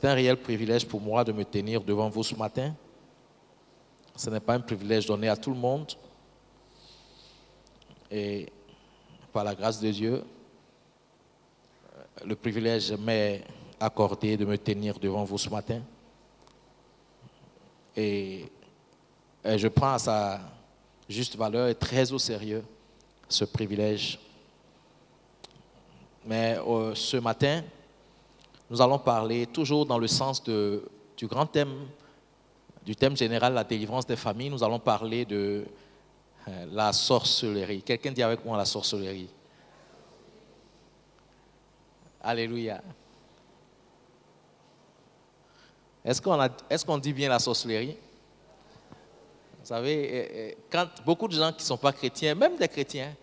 C'est un réel privilège pour moi de me tenir devant vous ce matin. Ce n'est pas un privilège donné à tout le monde. Et par la grâce de Dieu, le privilège m'est accordé de me tenir devant vous ce matin. Et je prends à sa juste valeur et très au sérieux ce privilège. Mais ce matin, nous allons parler toujours dans le sens du grand thème, du thème général, la délivrance des familles. Nous allons parler de la sorcellerie. Quelqu'un dit avec moi la sorcellerie. Alléluia. Est-ce qu'on dit bien la sorcellerie? Vous savez, quand beaucoup de gens qui ne sont pas chrétiens, même des chrétiens,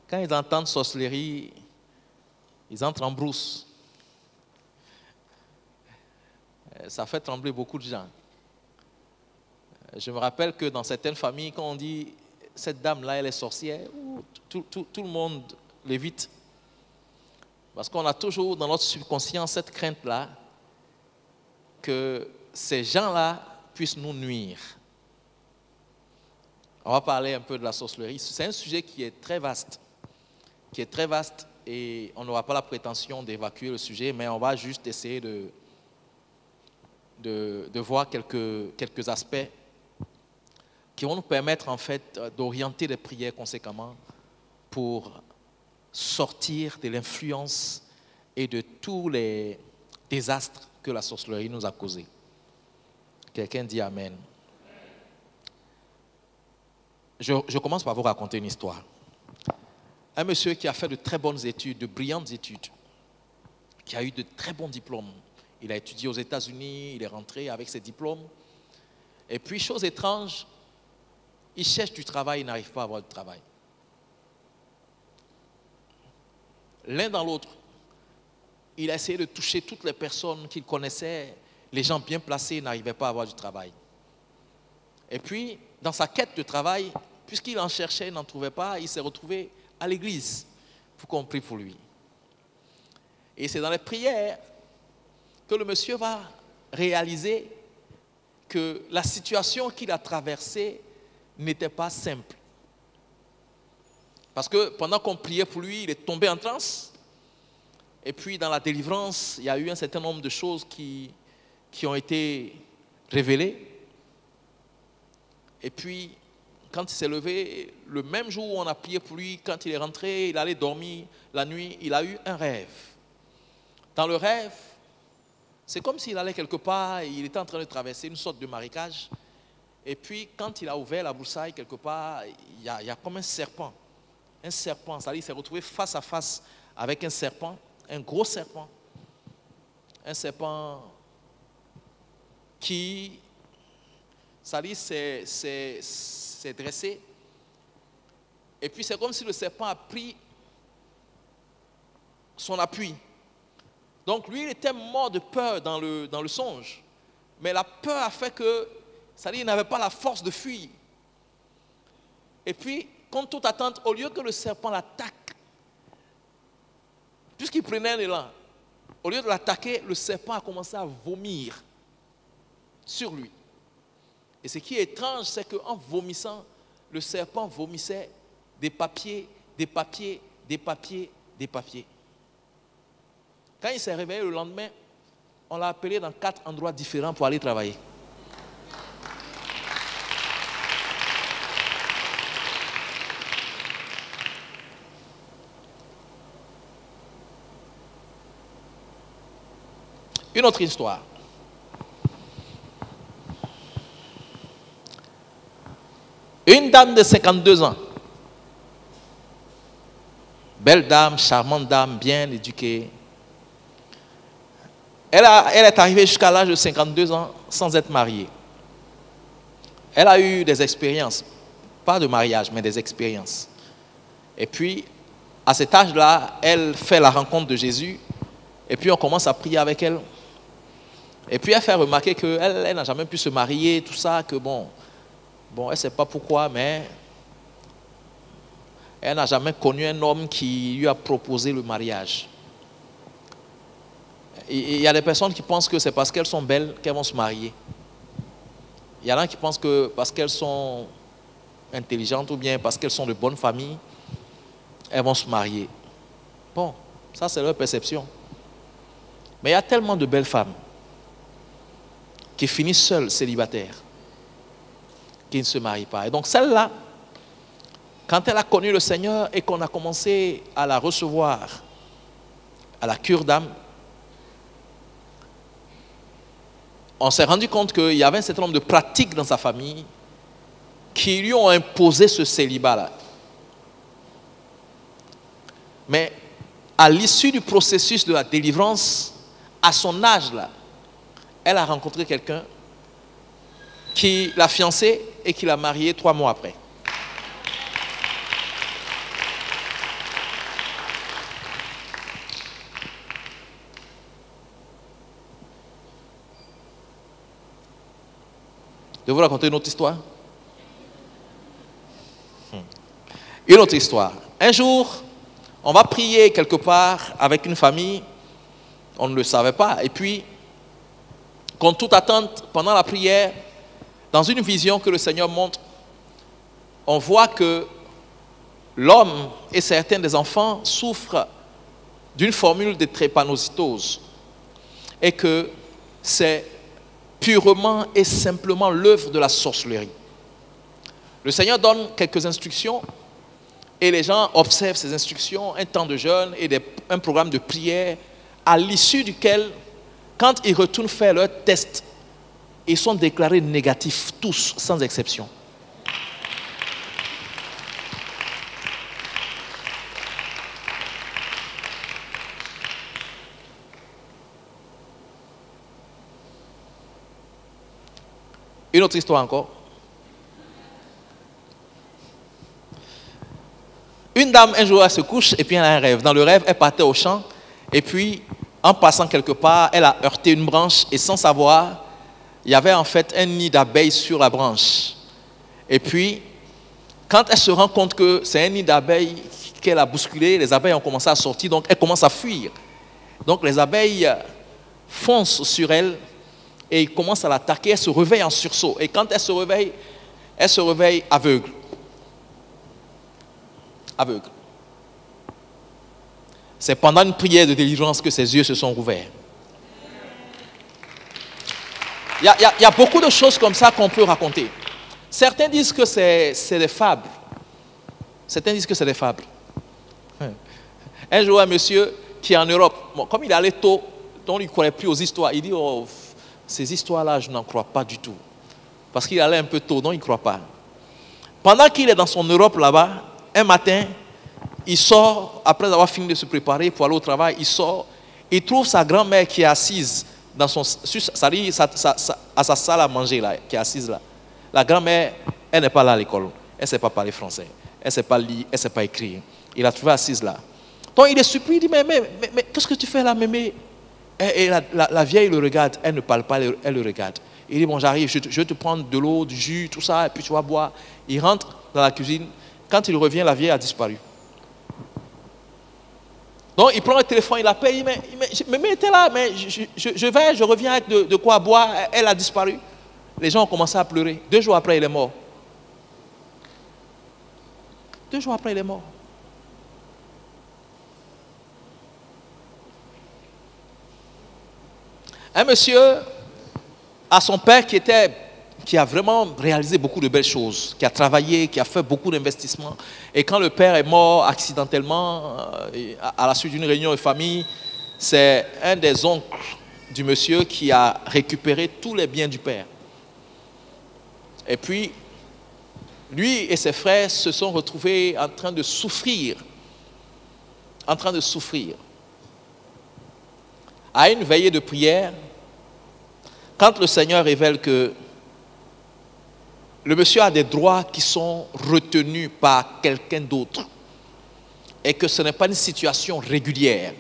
quand ils entendent sorcellerie, ils entrent en brousse. Ça fait trembler beaucoup de gens. Je me rappelle que dans certaines familles, quand on dit « cette dame-là, elle est sorcière », tout le monde l'évite. Parce qu'on a toujours dans notre subconscient cette crainte-là que ces gens-là puissent nous nuire. On va parler un peu de la sorcellerie. C'est un sujet qui est très vaste. Et on n'aura pas la prétention d'évacuer le sujet, mais on va juste essayer de voir quelques aspects qui vont nous permettre en fait d'orienter les prières conséquemment pour sortir de l'influence et de tous les désastres que la sorcellerie nous a causés. Quelqu'un dit Amen. Je commence par vous raconter une histoire. Un monsieur qui a fait de très bonnes études, de brillantes études, qui a eu de très bons diplômes. Il a étudié aux États-Unis, il est rentré avec ses diplômes. Et puis, chose étrange, il cherche du travail, il n'arrive pas à avoir du travail. L'un dans l'autre, il a essayé de toucher toutes les personnes qu'il connaissait, les gens bien placés n'arrivaient pas à avoir du travail. Et puis, dans sa quête de travail, puisqu'il en cherchait, il n'en trouvait pas, il s'est retrouvé à l'église pour qu'on prie pour lui. Et c'est dans les prières que le monsieur va réaliser que la situation qu'il a traversée n'était pas simple. Parce que pendant qu'on priait pour lui, il est tombé en transe. Et puis dans la délivrance, il y a eu un certain nombre de choses qui ont été révélées. Et puis, quand il s'est levé, le même jour où on a prié pour lui, quand il est rentré, il allait dormir la nuit, il a eu un rêve. Dans le rêve, c'est comme s'il allait quelque part et il était en train de traverser une sorte de marécage. Et puis, quand il a ouvert la broussaille quelque part, il y a comme un serpent. Un serpent, c'est-à-dire qu'il s'est retrouvé face à face avec un serpent, un gros serpent. Un serpent qui, c'est-à-dire, s'est dressé. Et puis, c'est comme si le serpent a pris son appui. Donc, lui, il était mort de peur dans le songe. Mais la peur a fait que, c'est-à-dire, il n'avait pas la force de fuir. Et puis, contre toute attente, au lieu que le serpent l'attaque, puisqu'il prenait un élan, au lieu de l'attaquer, le serpent a commencé à vomir sur lui. Et ce qui est étrange, c'est qu'en vomissant, le serpent vomissait des papiers, des papiers, des papiers, des papiers. Quand il s'est réveillé le lendemain, on l'a appelé dans 4 endroits différents pour aller travailler. Une autre histoire. Une dame de 52 ans, belle dame, charmante dame, bien éduquée. Elle est arrivée jusqu'à l'âge de 52 ans sans être mariée. Elle a eu des expériences, pas de mariage, mais des expériences. Et puis, à cet âge-là, elle fait la rencontre de Jésus. Et puis, on commence à prier avec elle. Et puis, elle fait remarquer qu'elle n'a jamais pu se marier, tout ça, que bon, elle ne sait pas pourquoi, mais elle n'a jamais connu un homme qui lui a proposé le mariage. il y a des personnes qui pensent que c'est parce qu'elles sont belles qu'elles vont se marier. Il y en a qui pensent que parce qu'elles sont intelligentes ou bien parce qu'elles sont de bonne famille, elles vont se marier. Bon, ça c'est leur perception. Mais il y a tellement de belles femmes qui finissent seules, célibataires, qui ne se marient pas. Et donc celle-là, quand elle a connu le Seigneur et qu'on a commencé à la recevoir à la cure d'âme, on s'est rendu compte qu'il y avait un certain nombre de pratiques dans sa famille qui lui ont imposé ce célibat-là. Mais à l'issue du processus de la délivrance, à son âge-là, elle a rencontré quelqu'un qui l'a fiancée et qui l'a mariée 3 mois après. Je vais vous raconter une autre histoire. Une autre histoire. Un jour, on va prier quelque part avec une famille. On ne le savait pas. Et puis, contre toute attente, pendant la prière, dans une vision que le Seigneur montre, on voit que l'homme et certains des enfants souffrent d'une formule de drépanocytose. Et que c'est purement et simplement l'œuvre de la sorcellerie. Le Seigneur donne quelques instructions et les gens observent ces instructions, un temps de jeûne et un programme de prière à l'issue duquel, quand ils retournent faire leur test, ils sont déclarés négatifs, tous, sans exception. Une autre histoire encore. Une dame, un jour, elle se couche et puis elle a un rêve. Dans le rêve, elle partait au champ et puis, en passant quelque part, elle a heurté une branche et sans savoir, il y avait en fait un nid d'abeilles sur la branche. Et puis, quand elle se rend compte que c'est un nid d'abeilles qu'elle a bousculé, les abeilles ont commencé à sortir, donc elle commence à fuir. Donc les abeilles foncent sur elle et ils commencent à l'attaquer, elle se réveille en sursaut. Et quand elle se réveille aveugle. Aveugle. C'est pendant une prière de délivrance que ses yeux se sont ouverts. Il y a beaucoup de choses comme ça qu'on peut raconter. Certains disent que c'est des fables. Certains disent que c'est des fables. Un jour, un monsieur qui est en Europe, bon, comme il allait tôt, donc il ne croyait plus aux histoires. Il dit, oh, ces histoires-là, je n'en crois pas du tout. Parce qu'il allait un peu tôt, donc il ne croit pas. Pendant qu'il est dans son Europe là-bas, un matin, il sort, après avoir fini de se préparer pour aller au travail, il sort, il trouve sa grand-mère qui est assise dans à sa salle à manger, là, qui est assise là. La grand-mère, elle n'est pas là à l'école. Elle ne sait pas parler français. Elle ne sait pas lire, elle ne sait pas écrire. Il l'a trouvée assise là. Donc il est surpris, il dit, mais qu'est-ce que tu fais là, mémé? Et la vieille le regarde, elle ne parle pas, elle le regarde. Il dit, bon, j'arrive, je vais te prendre de l'eau, du jus, tout ça, et puis tu vas boire. Il rentre dans la cuisine. Quand il revient, la vieille a disparu. Donc il prend le téléphone, il appelle, il dit, mais était là, mais je reviens avec de quoi boire, elle a disparu. Les gens ont commencé à pleurer. 2 jours après, il est mort. 2 jours après, il est mort. Un monsieur a son père qui a vraiment réalisé beaucoup de belles choses, qui a travaillé, qui a fait beaucoup d'investissements. Et quand le père est mort accidentellement, à la suite d'une réunion de famille, c'est un des oncles du monsieur qui a récupéré tous les biens du père. Et puis, lui et ses frères se sont retrouvés en train de souffrir. En train de souffrir. À une veillée de prière, quand le Seigneur révèle que le monsieur a des droits qui sont retenus par quelqu'un d'autre et que ce n'est pas une situation régulière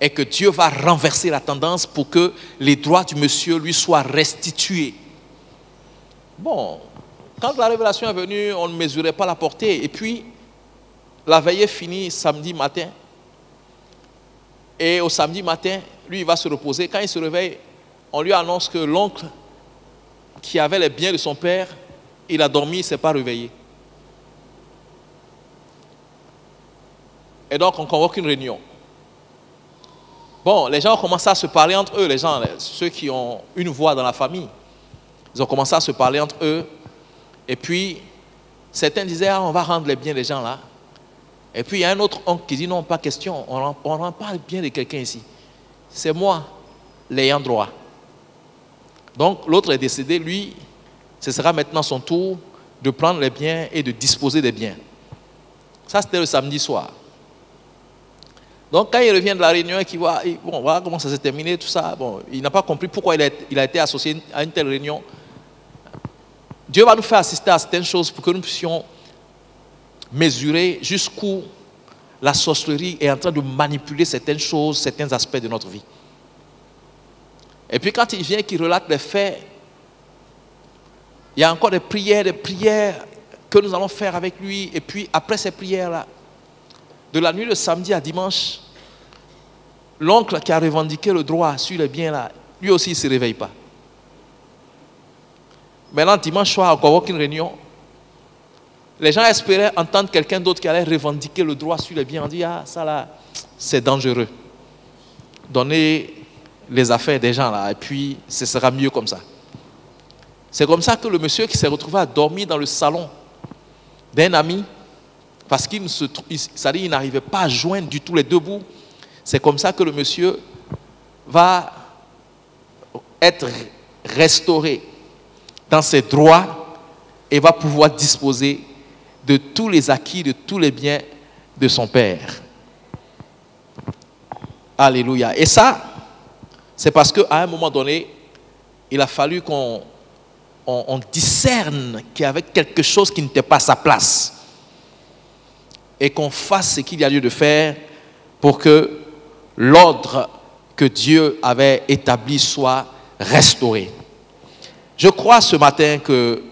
et que Dieu va renverser la tendance pour que les droits du monsieur lui soient restitués. Bon, quand la révélation est venue, on ne mesurait pas la portée. Et puis, la veillée finit samedi matin. Et au samedi matin, lui, il va se reposer. Quand il se réveille, on lui annonce que l'oncle qui avait les biens de son père, il a dormi, il ne s'est pas réveillé. Et donc, on convoque une réunion. Bon, les gens ont commencé à se parler entre eux, les gens, ceux qui ont une voix dans la famille. Ils ont commencé à se parler entre eux. Et puis, certains disaient, ah, on va rendre les biens des gens là. Et puis, il y a un autre oncle qui dit, non, pas question, on ne rend pas bien de quelqu'un ici. C'est moi, l'ayant droit. Donc, l'autre est décédé, lui, ce sera maintenant son tour de prendre les biens et de disposer des biens. Ça, c'était le samedi soir. Donc, quand il revient de la réunion et qu'il voit, bon, voilà comment ça s'est terminé, tout ça, bon, il n'a pas compris pourquoi il a été associé à une telle réunion. Dieu va nous faire assister à certaines choses pour que nous puissions mesurer jusqu'où la sorcellerie est en train de manipuler certaines choses, certains aspects de notre vie. Et puis quand il vient, qu'il relate les faits, il y a encore des prières que nous allons faire avec lui. Et puis après ces prières-là, de la nuit de samedi à dimanche, l'oncle qui a revendiqué le droit sur les biens-là, lui aussi il ne se réveille pas. Maintenant, dimanche soir, on convoque une réunion. Les gens espéraient entendre quelqu'un d'autre qui allait revendiquer le droit sur les biens. On dit, ah, ça là, c'est dangereux. Donnez les affaires des gens là, et puis ce sera mieux comme ça. C'est comme ça que le monsieur qui s'est retrouvé à dormir dans le salon d'un ami, parce qu'il n'arrivait pas à joindre du tout les deux bouts, c'est comme ça que le monsieur va être restauré dans ses droits et va pouvoir disposer de tous les acquis, de tous les biens de son père. Alléluia. Et ça, c'est parce qu'à un moment donné, il a fallu qu'on discerne qu'il y avait quelque chose qui n'était pas à sa place et qu'on fasse ce qu'il y a lieu de faire pour que l'ordre que Dieu avait établi soit restauré. Je crois ce matin qu'il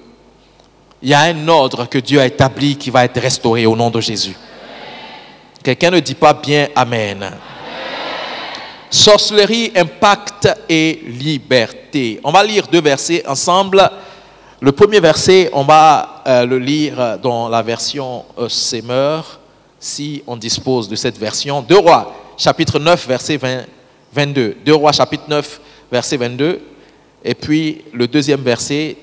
y a un ordre que Dieu a établi qui va être restauré au nom de Jésus. Quelqu'un ne dit pas bien Amen. Amen. Sorcellerie, impact et liberté. On va lire deux versets ensemble. Le premier verset, on va le lire dans la version Semeur, si on dispose de cette version. 2 Rois, chapitre 9, verset 22. 2 Rois, chapitre 9, verset 22. Et puis, le deuxième verset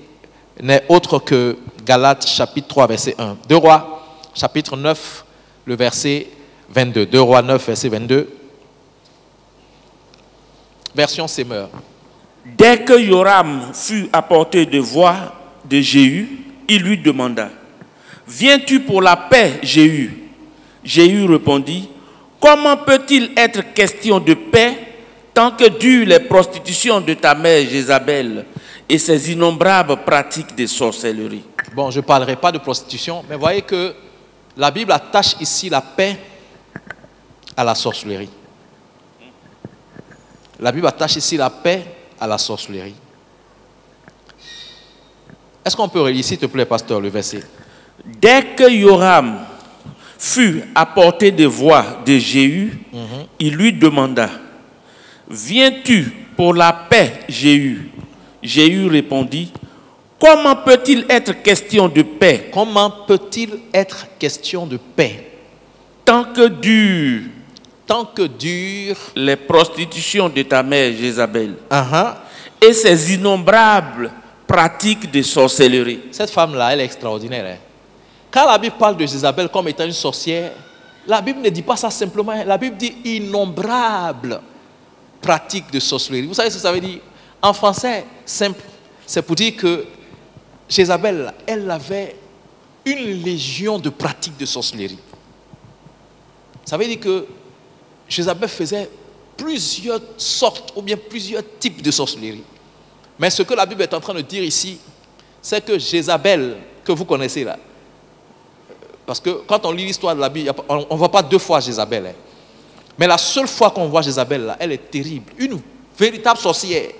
n'est autre que Galates, chapitre 3, verset 1. 2 Rois, chapitre 9, le verset 22. 2 Rois 9, verset 22. Version Semeur. Dès que Joram fut à portée de voix de Jéhu, il lui demanda, « Viens-tu pour la paix, Jéhu ?» Jéhu répondit, « Comment peut-il être question de paix tant que durent les prostitutions de ta mère Jézabel et ses innombrables pratiques de sorcellerie ?» Bon, je ne parlerai pas de prostitution, mais voyez que la Bible attache ici la paix à la sorcellerie. La Bible attache ici la paix à la sorcellerie. Est-ce qu'on peut relire, s'il te plaît, pasteur, le verset? Dès que Joram fut à portée de voix de Jéhu, il lui demanda, « Viens-tu pour la paix, Jéhu ?» Jéhu répondit, « Comment peut-il être question de paix? Comment peut-il être question de paix? Tant que durent les prostitutions de ta mère Jézabel et ses innombrables pratiques de sorcellerie. » Cette femme-là, elle est extraordinaire. Hein? Quand la Bible parle de Jézabel comme étant une sorcière, la Bible ne dit pas ça simplement. La Bible dit innombrables pratiques de sorcellerie. Vous savez ce que ça veut dire? En français, simple, c'est pour dire que Jézabel, elle avait une légion de pratiques de sorcellerie. Ça veut dire que Jézabel faisait plusieurs sortes ou bien plusieurs types de sorcellerie. Mais ce que la Bible est en train de dire ici, c'est que Jézabel, que vous connaissez là, parce que quand on lit l'histoire de la Bible, on ne voit pas deux fois Jézabel. Hein. Mais la seule fois qu'on voit Jézabel là, elle est terrible. Une véritable sorcière.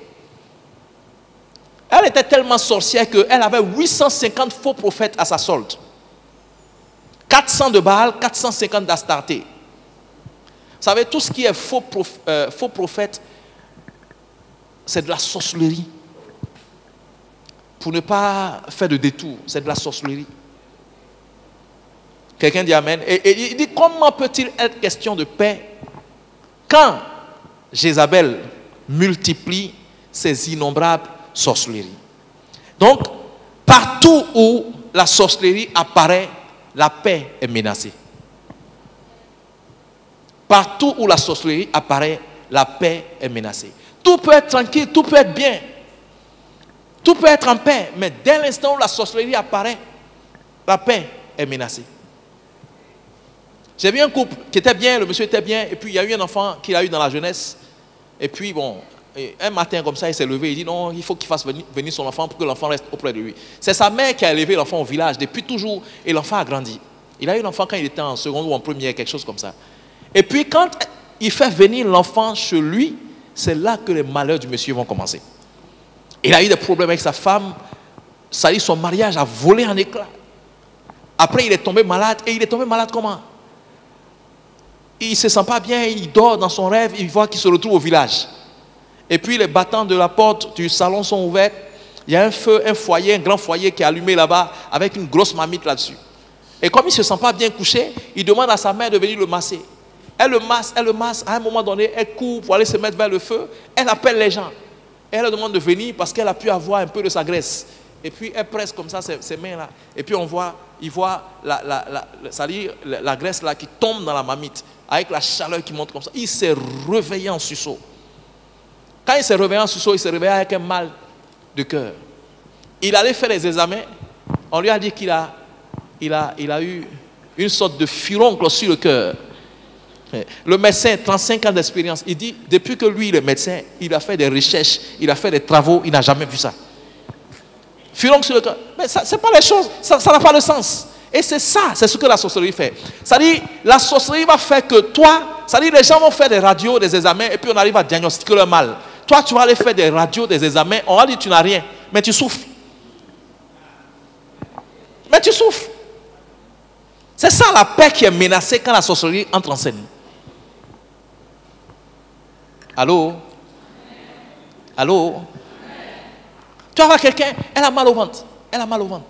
Elle était tellement sorcière qu'elle avait 850 faux prophètes à sa solde. 400 de Baal, 450 d'Astarté. Vous savez, tout ce qui est faux prophète, c'est de la sorcellerie. Pour ne pas faire de détour, c'est de la sorcellerie. Quelqu'un dit Amen. Et il dit, comment peut-il être question de paix quand Jézabel multiplie ses innombrables sorcelleries? Donc, partout où la sorcellerie apparaît, la paix est menacée. Partout où la sorcellerie apparaît, la paix est menacée. Tout peut être tranquille, tout peut être bien. Tout peut être en paix, mais dès l'instant où la sorcellerie apparaît, la paix est menacée. J'ai vu un couple qui était bien, le monsieur était bien, et puis il y a eu un enfant qu'il a eu dans la jeunesse. Et puis bon, un matin comme ça, il s'est levé, il dit non, il faut qu'il fasse venir son enfant pour que l'enfant reste auprès de lui. C'est sa mère qui a élevé l'enfant au village depuis toujours, et l'enfant a grandi. Il a eu l'enfant quand il était en seconde ou en première, quelque chose comme ça. Et puis quand il fait venir l'enfant chez lui, c'est là que les malheurs du monsieur vont commencer. Il a eu des problèmes avec sa femme, ça dit son mariage a volé en éclats. Après il est tombé malade, et il est tombé malade comment? Il ne se sent pas bien, il dort dans son rêve, il voit qu'il se retrouve au village. Et puis les battants de la porte du salon sont ouverts. Il y a un feu, un foyer, un grand foyer qui est allumé là-bas avec une grosse marmite là-dessus. Et comme il ne se sent pas bien couché, il demande à sa mère de venir le masser. Elle le masse. À un moment donné, elle court pour aller se mettre vers le feu. Elle appelle les gens. Elle leur demande de venir parce qu'elle a pu avoir un peu de sa graisse. Et puis elle presse comme ça ses mains là. Et puis il voit la graisse là qui tombe dans la marmite avec la chaleur qui monte comme ça. Il s'est réveillé en sursaut. Quand il s'est réveillé en sursaut, il s'est réveillé avec un mal de cœur. Il allait faire les examens. On lui a dit qu'il a eu une sorte de furoncle sur le cœur. Le médecin, 35 ans d'expérience, il dit, depuis que lui, le médecin, il a fait des recherches, il a fait des travaux, il n'a jamais vu ça. Furoncle sur le cœur. Mais ça, c'est pas les choses, ça n'a pas de sens. Et c'est ça, c'est ce que la sorcellerie fait. C'est-à-dire, la sorcellerie va faire que toi, c'est-à-dire les gens vont faire des radios, des examens, et puis on arrive à diagnostiquer le mal. Toi, tu vas aller faire des radios, des examens, on va dire tu n'as rien, mais tu souffres. Mais tu souffres. C'est ça la paix qui est menacée quand la sorcellerie entre en scène. Allô? Allô? Tu vas voir quelqu'un, elle a mal au ventre. Elle a mal au ventre.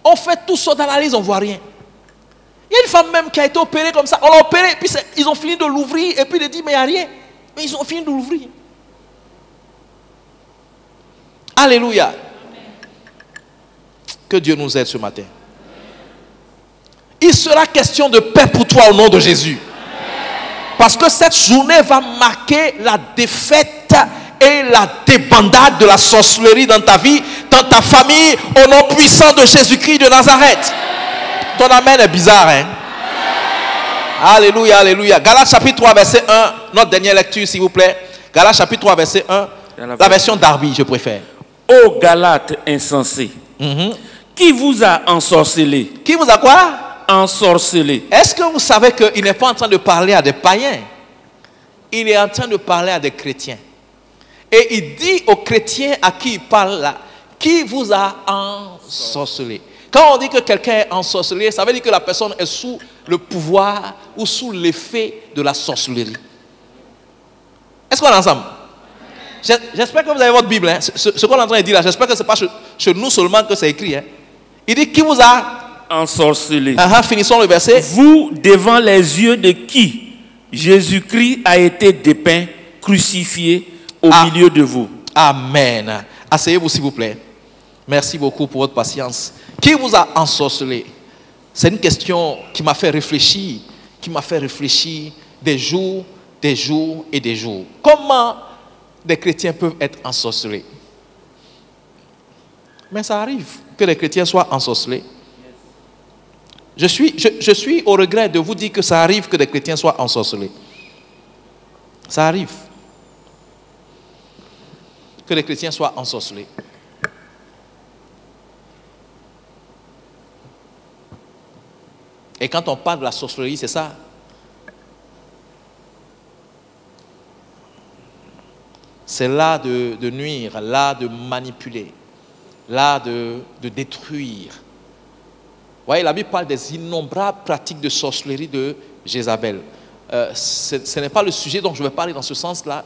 On fait tout sortes d'analyses, on ne voit rien. Il y a une femme même qui a été opérée comme ça. On l'a opérée, puis ils ont fini de l'ouvrir, et puis il dit, mais il n'y a rien. Mais ils ont fini de l'ouvrir. Alléluia. Que Dieu nous aide ce matin. Il sera question de paix pour toi au nom de Jésus. Parce que cette journée va marquer la défaite et la débandade de la sorcellerie dans ta vie, dans ta famille, au nom puissant de Jésus-Christ de Nazareth. Ton amen est bizarre, hein? Alléluia, alléluia. Galates chapitre 3, verset 1, notre dernière lecture, s'il vous plaît. Galates chapitre 3, verset 1, la version Darby, je préfère. Ô Galates insensés, qui vous a ensorcelé? Qui vous a quoi? Ensorcelé. Est-ce que vous savez qu'il n'est pas en train de parler à des païens? Il est en train de parler à des chrétiens. Et il dit aux chrétiens à qui il parle là, qui vous a ensorcelé? Quand on dit que quelqu'un est ensorcelé, ça veut dire que la personne est sous le pouvoir ou sous l'effet de la sorcellerie. Est-ce qu'on est ensemble? J'espère que vous avez votre Bible. Hein. Ce qu'on est en train de dire là, j'espère que ce n'est pas chez nous seulement que c'est écrit. Hein. Il dit qui vous a ensorcelé. Finissons le verset. Vous, devant les yeux de qui Jésus-Christ a été dépeint, crucifié au milieu de vous. Amen. Asseyez-vous s'il vous plaît. Merci beaucoup pour votre patience. Qui vous a ensorcelé? C'est une question qui m'a fait réfléchir, des jours et des jours. Comment des chrétiens peuvent être ensorcelés? Mais ça arrive que les chrétiens soient ensorcelés. Je suis au regret de vous dire que ça arrive que des chrétiens soient ensorcelés. Ça arrive que les chrétiens soient ensorcelés. Et quand on parle de la sorcellerie, c'est ça. C'est là de nuire, là de manipuler, là de détruire. Vous voyez, la Bible parle des innombrables pratiques de sorcellerie de Jézabel. Ce n'est pas le sujet dont je vais parler dans ce sens-là.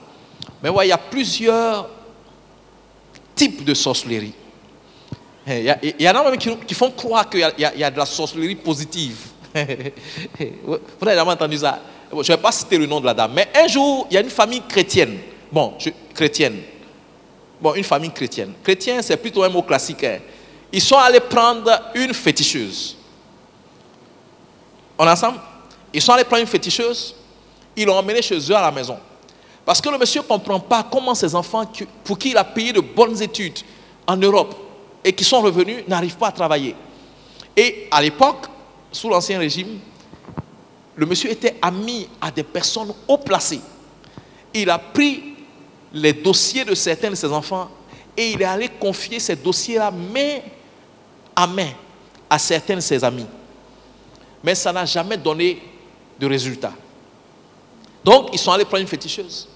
Mais ouais, il y a plusieurs types de sorcellerie. Il y en a même qui font croire qu'il y a de la sorcellerie positive. Vous n'avez jamais entendu ça? Je ne vais pas citer le nom de la dame. Mais un jour, il y a une famille chrétienne. Une famille chrétienne. Chrétien, c'est plutôt un mot classique. Hein. Ils sont allés prendre une féticheuse. On est ensemble? Ils sont allés prendre une féticheuse. Ils l'ont emmenée chez eux à la maison. Parce que le monsieur ne comprend pas comment ces enfants, pour qui il a payé de bonnes études en Europe et qui sont revenus, n'arrivent pas à travailler. Et à l'époque, sous l'Ancien Régime, le monsieur était ami à des personnes haut placées. Il a pris les dossiers de certains de ses enfants et il est allé confier ces dossiers-là main à main à certains de ses amis. Mais ça n'a jamais donné de résultat. Donc, ils sont allés prendre une féticheuse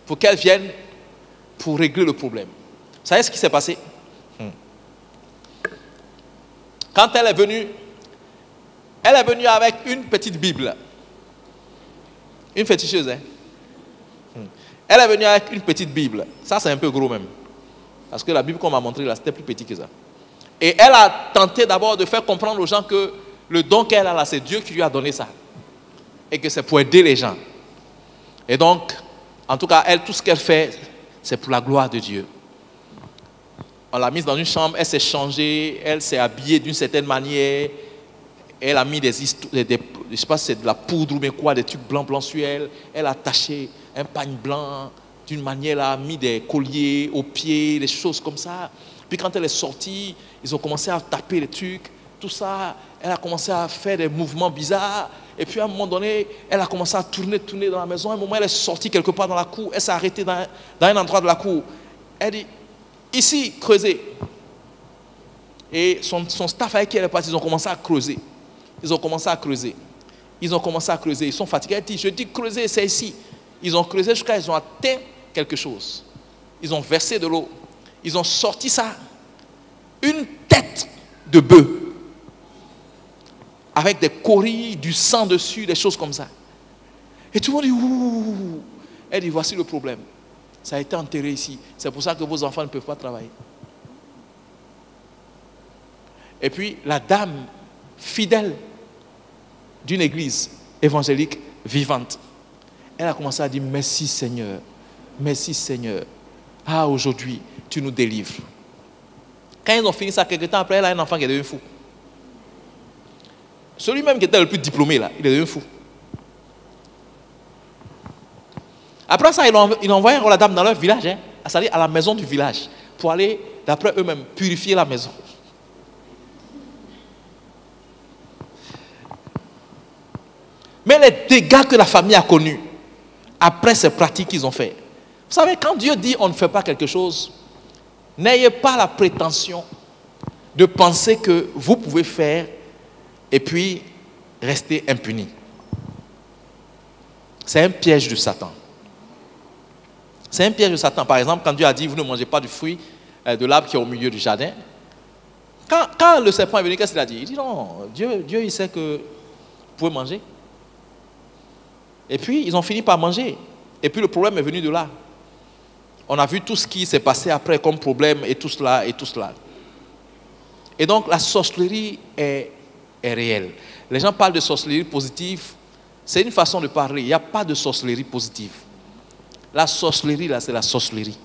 pour qu'elle vienne pour régler le problème. Vous savez ce qui s'est passé? Quand elle est venue avec une petite Bible. Une féticheuse, hein? Elle est venue avec une petite Bible. Ça, c'est un peu gros même. Parce que la Bible qu'on m'a montrée là, c'était plus petit que ça. Et elle a tenté d'abord de faire comprendre aux gens que le don qu'elle a là, c'est Dieu qui lui a donné ça. Et que c'est pour aider les gens. Et donc, en tout cas, elle, tout ce qu'elle fait, c'est pour la gloire de Dieu. On l'a mise dans une chambre, elle s'est changée, elle s'est habillée d'une certaine manière. Elle a mis je ne sais pas si c'est de la poudre ou bien quoi, des trucs blancs sur elle. Elle a attaché un pagne blanc d'une manière, elle a mis des colliers aux pieds, des choses comme ça. Puis quand elle est sortie, ils ont commencé à taper les trucs, tout ça. Elle a commencé à faire des mouvements bizarres. Et puis à un moment donné, elle a commencé à tourner dans la maison. À un moment, elle est sortie quelque part dans la cour. Elle s'est arrêtée dans un endroit de la cour. Elle dit, ici, creusez. Et son staff avec qui elle est partie, ils ont commencé à creuser. Ils ont commencé à creuser. Ils sont fatigués. Elle dit, je dis creuser, c'est ici. Ils ont creusé jusqu'à ils ont atteint quelque chose. Ils ont versé de l'eau. Ils ont sorti ça. Une tête de bœuf. Avec des corilles, du sang dessus, des choses comme ça. Et tout le monde dit, ouh. Elle dit, voici le problème. Ça a été enterré ici. C'est pour ça que vos enfants ne peuvent pas travailler. Et puis, la dame fidèle d'une église évangélique vivante, elle a commencé à dire, merci Seigneur. Merci Seigneur. Ah, aujourd'hui, tu nous délivres. Quand ils ont fini ça, quelques temps après, elle a un enfant qui est devenu fou. Celui même qui était le plus diplômé, là, il est devenu fou. Après ça, ils ont envoyé la dame dans leur village, hein, c'est-à-dire à la maison du village, pour aller, d'après eux-mêmes, purifier la maison. Mais les dégâts que la famille a connus, après ces pratiques qu'ils ont fait. Vous savez, quand Dieu dit on ne fait pas quelque chose, n'ayez pas la prétention de penser que vous pouvez faire et puis rester impuni. C'est un piège de Satan. C'est un piège de Satan. Par exemple, quand Dieu a dit, vous ne mangez pas du fruit de l'arbre qui est au milieu du jardin. Quand le serpent est venu, qu'est-ce qu'il a dit? Il dit non, Dieu il sait que vous pouvez manger. Et puis, ils ont fini par manger. Et puis, le problème est venu de là. On a vu tout ce qui s'est passé après comme problème et tout cela et tout cela. Et donc, la sorcellerie est réelle. Les gens parlent de sorcellerie positive. C'est une façon de parler. Il n'y a pas de sorcellerie positive. La sorcellerie, là, c'est la sorcellerie.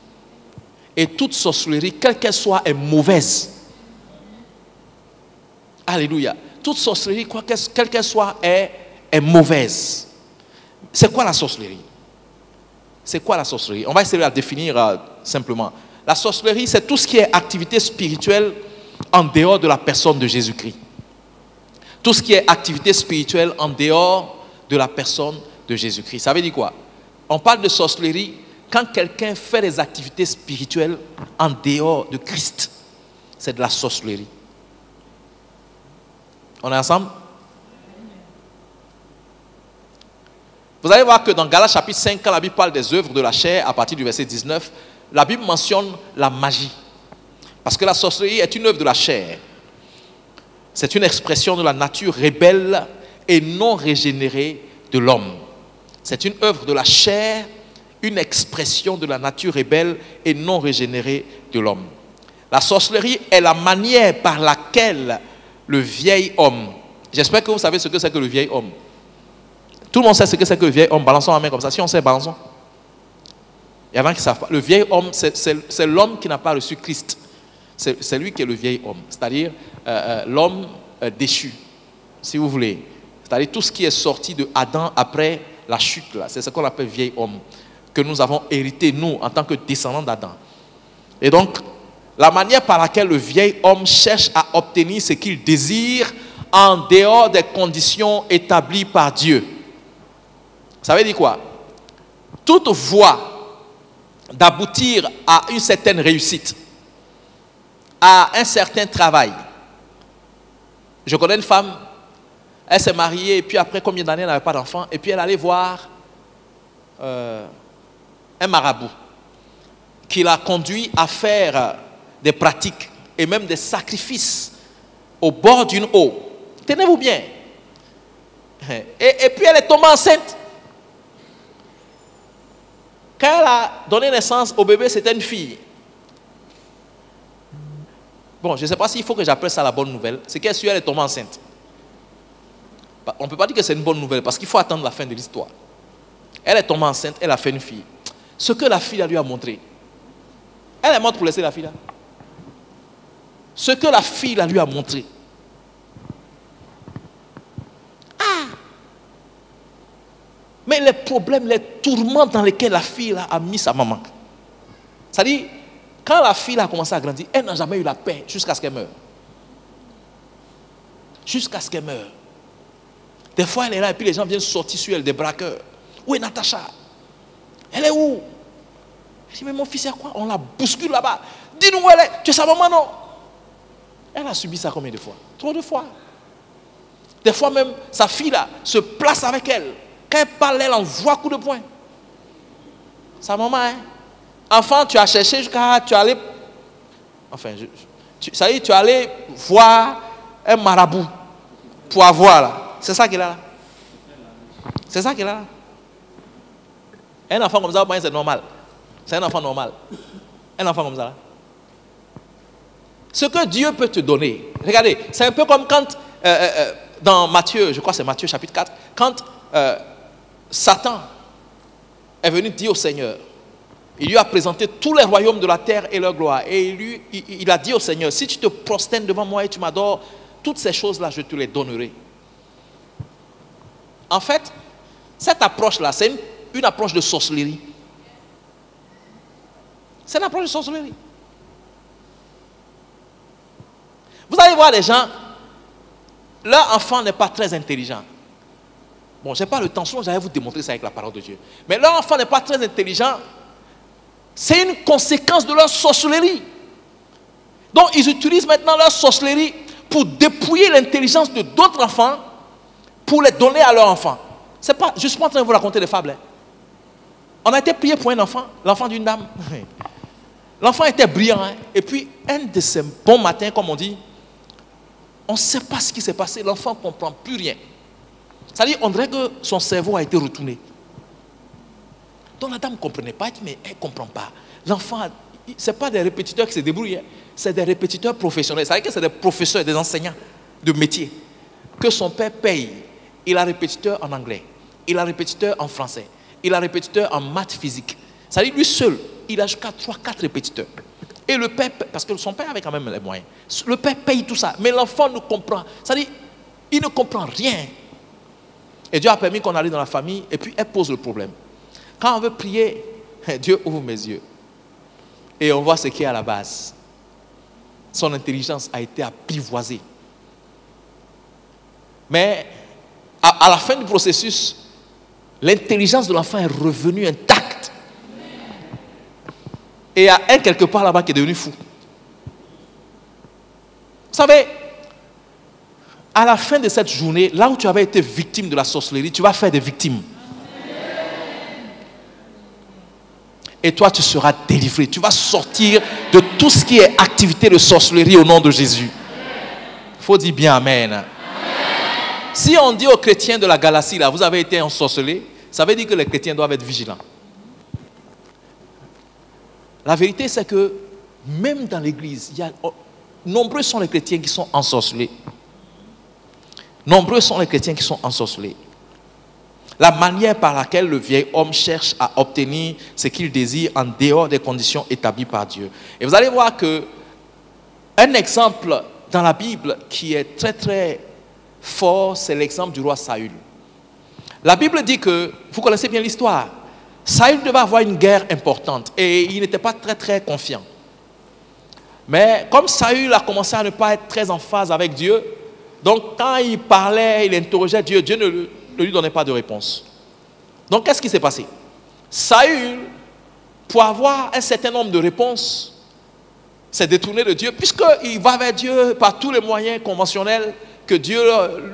Et toute sorcellerie, quelle qu'elle soit, est mauvaise. Alléluia. Toute sorcellerie, quelle qu'elle soit, est mauvaise. C'est quoi la sorcellerie? C'est quoi la sorcellerie? On va essayer de la définir simplement. La sorcellerie, c'est tout ce qui est activité spirituelle en dehors de la personne de Jésus-Christ. Tout ce qui est activité spirituelle en dehors de la personne de Jésus-Christ. Ça veut dire quoi? On parle de sorcellerie quand quelqu'un fait des activités spirituelles en dehors de Christ. C'est de la sorcellerie. On est ensemble? Vous allez voir que dans Galates chapitre 5, quand la Bible parle des œuvres de la chair, à partir du verset 19, la Bible mentionne la magie. Parce que la sorcellerie est une œuvre de la chair. C'est une expression de la nature rebelle et non régénérée de l'homme. C'est une œuvre de la chair une expression de la nature rebelle et non régénérée de l'homme. La sorcellerie est la manière par laquelle le vieil homme, j'espère que vous savez ce que c'est que le vieil homme. Tout le monde sait ce que c'est que le vieil homme. Balançons la main comme ça. Si on sait, balançons. Il y en a qui savent pas. Le vieil homme, c'est l'homme qui n'a pas reçu Christ. C'est lui qui est le vieil homme. C'est-à-dire l'homme déchu, si vous voulez. C'est-à-dire tout ce qui est sorti de Adam après la chute. Là. C'est ce qu'on appelle vieil homme. Que nous avons hérité, nous, en tant que descendants d'Adam. Et donc, la manière par laquelle le vieil homme cherche à obtenir ce qu'il désire en dehors des conditions établies par Dieu. Ça veut dire quoi? Toute voie d'aboutir à une certaine réussite, à un certain travail. Je connais une femme, elle s'est mariée et puis après combien d'années elle n'avait pas d'enfant et puis elle allait voir un marabout qui l'a conduit à faire des pratiques et même des sacrifices au bord d'une eau. Tenez-vous bien. Et puis elle est tombée enceinte. Quand elle a donné naissance au bébé, c'était une fille. Bon, je ne sais pas s'il faut que j'appelle ça la bonne nouvelle. C'est qu'elle est tombée enceinte. On ne peut pas dire que c'est une bonne nouvelle parce qu'il faut attendre la fin de l'histoire. Elle est tombée enceinte, elle a fait une fille. Ce que la fille lui a montré, elle est morte pour laisser la fille là. Ce que la fille lui a montré. Mais les problèmes, les tourments dans lesquels la fille a mis sa maman. C'est-à-dire, quand la fille a commencé à grandir, elle n'a jamais eu la paix jusqu'à ce qu'elle meure. Jusqu'à ce qu'elle meure. Des fois, elle est là et puis les gens viennent sortir sur elle, des braqueurs. Où est Natacha? Elle est où? Elle dit, mais mon fils, c'est quoi? On la bouscule là-bas. Dis-nous où elle est. Tu es sa maman, non? Elle a subi ça combien de fois? Trop de fois. Des fois même, sa fille là se place avec elle. Quand elle parle, elle envoie coup de poing. Sa maman, hein? Enfant, tu as cherché jusqu'à... Tu es allé... Enfin, ça y est, tu es allé voir un marabout pour avoir là. C'est ça qu'il a là. C'est ça qu'il a là. Un enfant comme ça, c'est normal. C'est un enfant normal. Un enfant comme ça là. Ce que Dieu peut te donner. Regardez, c'est un peu comme quand... dans Matthieu, je crois que c'est Matthieu chapitre 4, quand Satan est venu dire au Seigneur, il lui a présenté tous les royaumes de la terre et leur gloire. Et il a dit au Seigneur, si tu te prosternes devant moi et tu m'adores, toutes ces choses-là, je te les donnerai. En fait, cette approche-là, c'est une approche de sorcellerie. C'est une approche de sorcellerie. Vous allez voir les gens, leur enfant n'est pas très intelligent. Bon, je n'ai pas le temps, sinon j'allais vous démontrer ça avec la parole de Dieu. Mais leur enfant n'est pas très intelligent. C'est une conséquence de leur sorcellerie. Donc, ils utilisent maintenant leur sorcellerie pour dépouiller l'intelligence de d'autres enfants pour les donner à leurs enfants. C'est pas, je ne suis pas en train de vous raconter des fables. On a été prié pour un enfant, l'enfant d'une dame. L'enfant était brillant. Hein? Et puis, un de ces bons matins, comme on dit, on ne sait pas ce qui s'est passé. L'enfant ne comprend plus rien. C'est-à-dire, on dirait que son cerveau a été retourné. Donc la dame ne comprenait pas, elle dit, mais elle ne comprend pas. L'enfant, ce n'est pas des répétiteurs qui se débrouillent, hein. C'est des répétiteurs professionnels. C'est-à-dire que c'est des professeurs, des enseignants de métier que son père paye. Il a répétiteur en anglais, il a répétiteur en français, il a répétiteur en maths physique. C'est-à-dire lui seul, il a jusqu'à 3-4 répétiteurs. Et le père, parce que son père avait quand même les moyens, le père paye tout ça, mais l'enfant ne comprend. C'est-à-dire, il ne comprend rien. Et Dieu a permis qu'on allait dans la famille et puis elle pose le problème. Quand on veut prier, Dieu ouvre mes yeux. Et on voit ce qui est à la base. Son intelligence a été apprivoisée. Mais à la fin du processus, l'intelligence de l'enfant est revenue intacte. Et il y a un quelque part là-bas qui est devenu fou. Vous savez, à la fin de cette journée, là où tu avais été victime de la sorcellerie, tu vas faire des victimes. Et toi, tu seras délivré. Tu vas sortir de tout ce qui est activité de sorcellerie au nom de Jésus. Il faut dire bien Amen. Amen. Si on dit aux chrétiens de la Galatie, là, vous avez été ensorcelés, ça veut dire que les chrétiens doivent être vigilants. La vérité, c'est que même dans l'église, nombreux sont les chrétiens qui sont ensorcelés. Nombreux sont les chrétiens qui sont ensorcelés. La manière par laquelle le vieil homme cherche à obtenir ce qu'il désire en dehors des conditions établies par Dieu. Et vous allez voir que un exemple dans la Bible qui est très très fort, c'est l'exemple du roi Saül. La Bible dit que, vous connaissez bien l'histoire, Saül devait avoir une guerre importante et il n'était pas très très confiant. Mais comme Saül a commencé à ne pas être très en phase avec Dieu, donc quand il parlait, il interrogeait Dieu, Dieu ne lui donnait pas de réponse. Donc qu'est-ce qui s'est passé? Saül, pour avoir un certain nombre de réponses, s'est détourné de Dieu, puisqu'il va vers Dieu par tous les moyens conventionnels que Dieu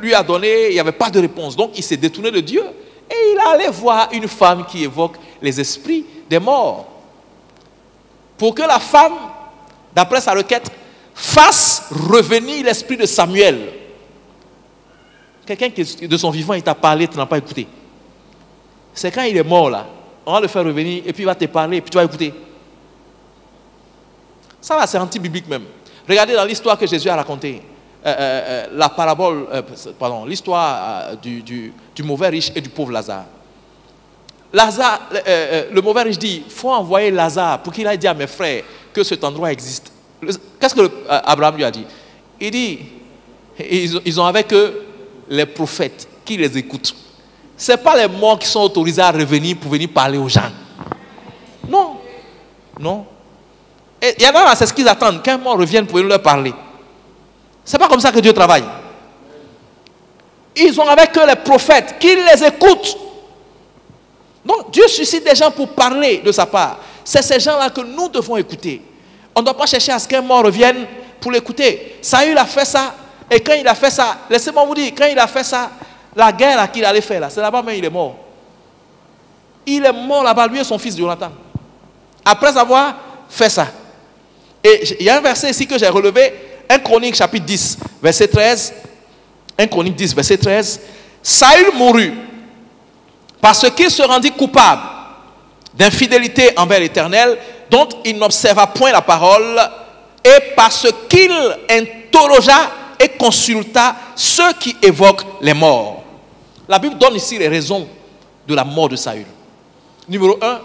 lui a donnés, il n'y avait pas de réponse. Donc il s'est détourné de Dieu et il est allé voir une femme qui évoque les esprits des morts. Pour que la femme, d'après sa requête, fasse revenir l'esprit de Samuel. Quelqu'un qui de son vivant, il t'a parlé, tu n'as pas écouté. C'est quand il est mort là, on va le faire revenir et puis il va te parler et puis tu vas écouter. Ça là, c'est anti-biblique même. Regardez dans l'histoire que Jésus a racontée, la parabole, l'histoire du mauvais riche et du pauvre Lazare. Lazare, le mauvais riche dit, il faut envoyer Lazare pour qu'il aille dire à mes frères que cet endroit existe. Qu'est-ce que Abraham lui a dit? Il dit, ils ont avec eux les prophètes qui les écoutent. Ce n'est pas les morts qui sont autorisés à revenir pour venir parler aux gens. Non. Non. Et il y en a là, c'est ce qu'ils attendent. Qu'un mort revienne pour leur parler. Ce n'est pas comme ça que Dieu travaille. Ils ont avec eux les prophètes qui les écoutent. Donc Dieu suscite des gens pour parler de sa part. C'est ces gens-là que nous devons écouter. On ne doit pas chercher à ce qu'un mort revienne pour l'écouter. Saül a fait ça. Et quand il a fait ça, laissez-moi vous dire, quand il a fait ça, la guerre qu'il allait faire là, c'est là-bas même il est mort. Il est mort là-bas, lui et son fils Jonathan. Après avoir fait ça. Et il y a un verset ici que j'ai relevé, 1 Chronique chapitre 10, verset 13. 1 Chronique 10, verset 13. Saül mourut parce qu'il se rendit coupable d'infidélité envers l'Éternel, dont il n'observa point la parole, et parce qu'il interrogea et consulta ceux qui évoquent les morts. La Bible donne ici les raisons de la mort de Saül. Numéro 1,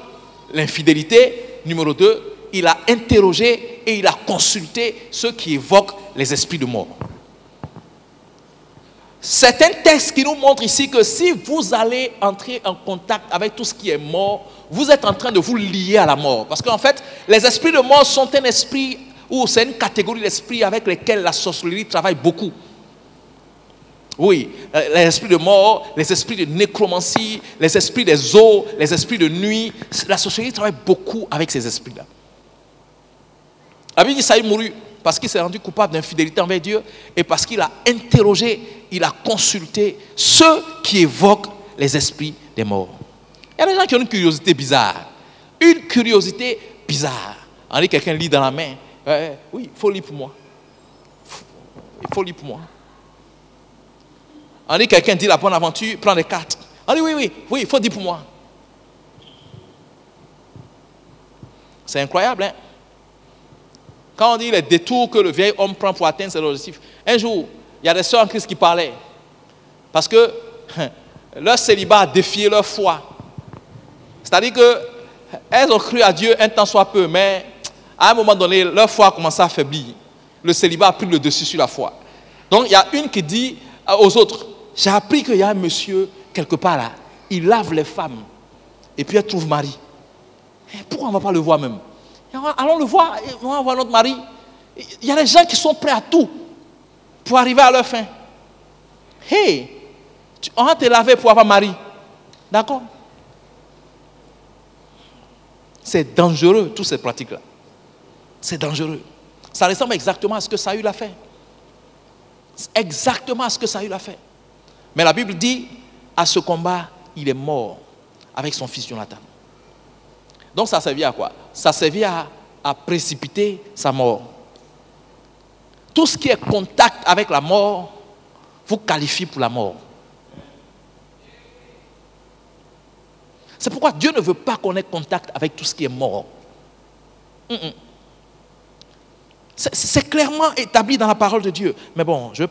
l'infidélité. Numéro 2, il a interrogé et il a consulté ceux qui évoquent les esprits de mort. C'est un texte qui nous montre ici que si vous allez entrer en contact avec tout ce qui est mort, vous êtes en train de vous lier à la mort. Parce qu'en fait, les esprits de mort sont un esprit, ou c'est une catégorie d'esprits avec lesquels la sorcellerie travaille beaucoup. Oui, les esprits de mort, les esprits de nécromancie, les esprits des eaux, les esprits de nuit. La sorcellerie travaille beaucoup avec ces esprits-là. La Bible dit Saül mourut parce qu'il s'est rendu coupable d'infidélité envers Dieu et parce qu'il a interrogé, il a consulté ceux qui évoquent les esprits des morts. Il y a des gens qui ont une curiosité bizarre. Une curiosité bizarre. On dit quelqu'un lit dans la main. Oui, il faut lire pour moi. Il faut lire pour moi. On dit quelqu'un dit la bonne aventure, prend des cartes. On dit oui, il faut dire pour moi. C'est incroyable, hein? Quand on dit les détours que le vieil homme prend pour atteindre ses objectifs. Un jour, il y a des sœurs en Christ qui parlaient. Parce que leur célibat a défié leur foi. C'est-à-dire qu'elles ont cru à Dieu un temps soit peu, mais à un moment donné, leur foi a commencé à affaiblir. Le célibat a pris le dessus sur la foi. Donc il y a une qui dit aux autres, j'ai appris qu'il y a un monsieur quelque part là, il lave les femmes et puis elle trouve mari. Pourquoi on ne va pas le voir même? Allons le voir, on va voir notre mari. Il y a des gens qui sont prêts à tout pour arriver à leur fin. Hey, on va te laver pour avoir mari. D'accord? C'est dangereux, toutes ces pratiques-là. C'est dangereux. Ça ressemble exactement à ce que Saül a fait. Exactement à ce que Saül a fait. Mais la Bible dit, à ce combat, il est mort avec son fils Jonathan. Donc ça servait à quoi? Ça servait à précipiter sa mort. Tout ce qui est contact avec la mort vous qualifie pour la mort. C'est pourquoi Dieu ne veut pas qu'on ait contact avec tout ce qui est mort. C'est clairement établi dans la parole de Dieu. Mais bon, je ne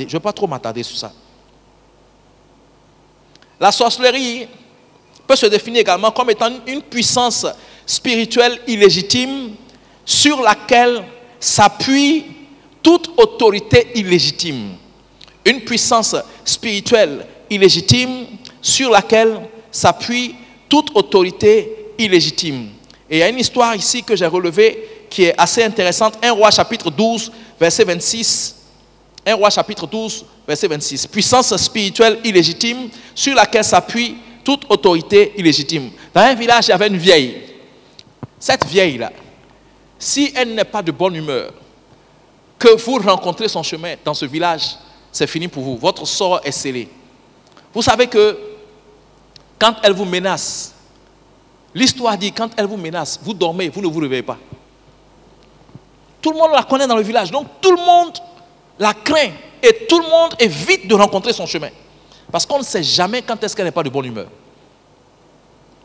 vais pas trop m'attarder sur ça. La sorcellerie peut se définir également comme étant une puissance spirituelle illégitime sur laquelle s'appuie toute autorité illégitime. Une puissance spirituelle illégitime sur laquelle s'appuie toute autorité illégitime. Et il y a une histoire ici que j'ai relevée qui est assez intéressante. 1 Roi chapitre 12, verset 26. 1 Roi chapitre 12, verset 26. Puissance spirituelle illégitime sur laquelle s'appuie toute autorité illégitime. Dans un village, il y avait une vieille. Cette vieille-là, si elle n'est pas de bonne humeur, que vous rencontrez son chemin dans ce village, c'est fini pour vous. Votre sort est scellé. Vous savez que quand elle vous menace, l'histoire dit quand elle vous menace, vous dormez, vous ne vous réveillez pas. Tout le monde la connaît dans le village, donc tout le monde la craint et tout le monde évite de rencontrer son chemin. Parce qu'on ne sait jamais quand est-ce qu'elle n'est pas de bonne humeur.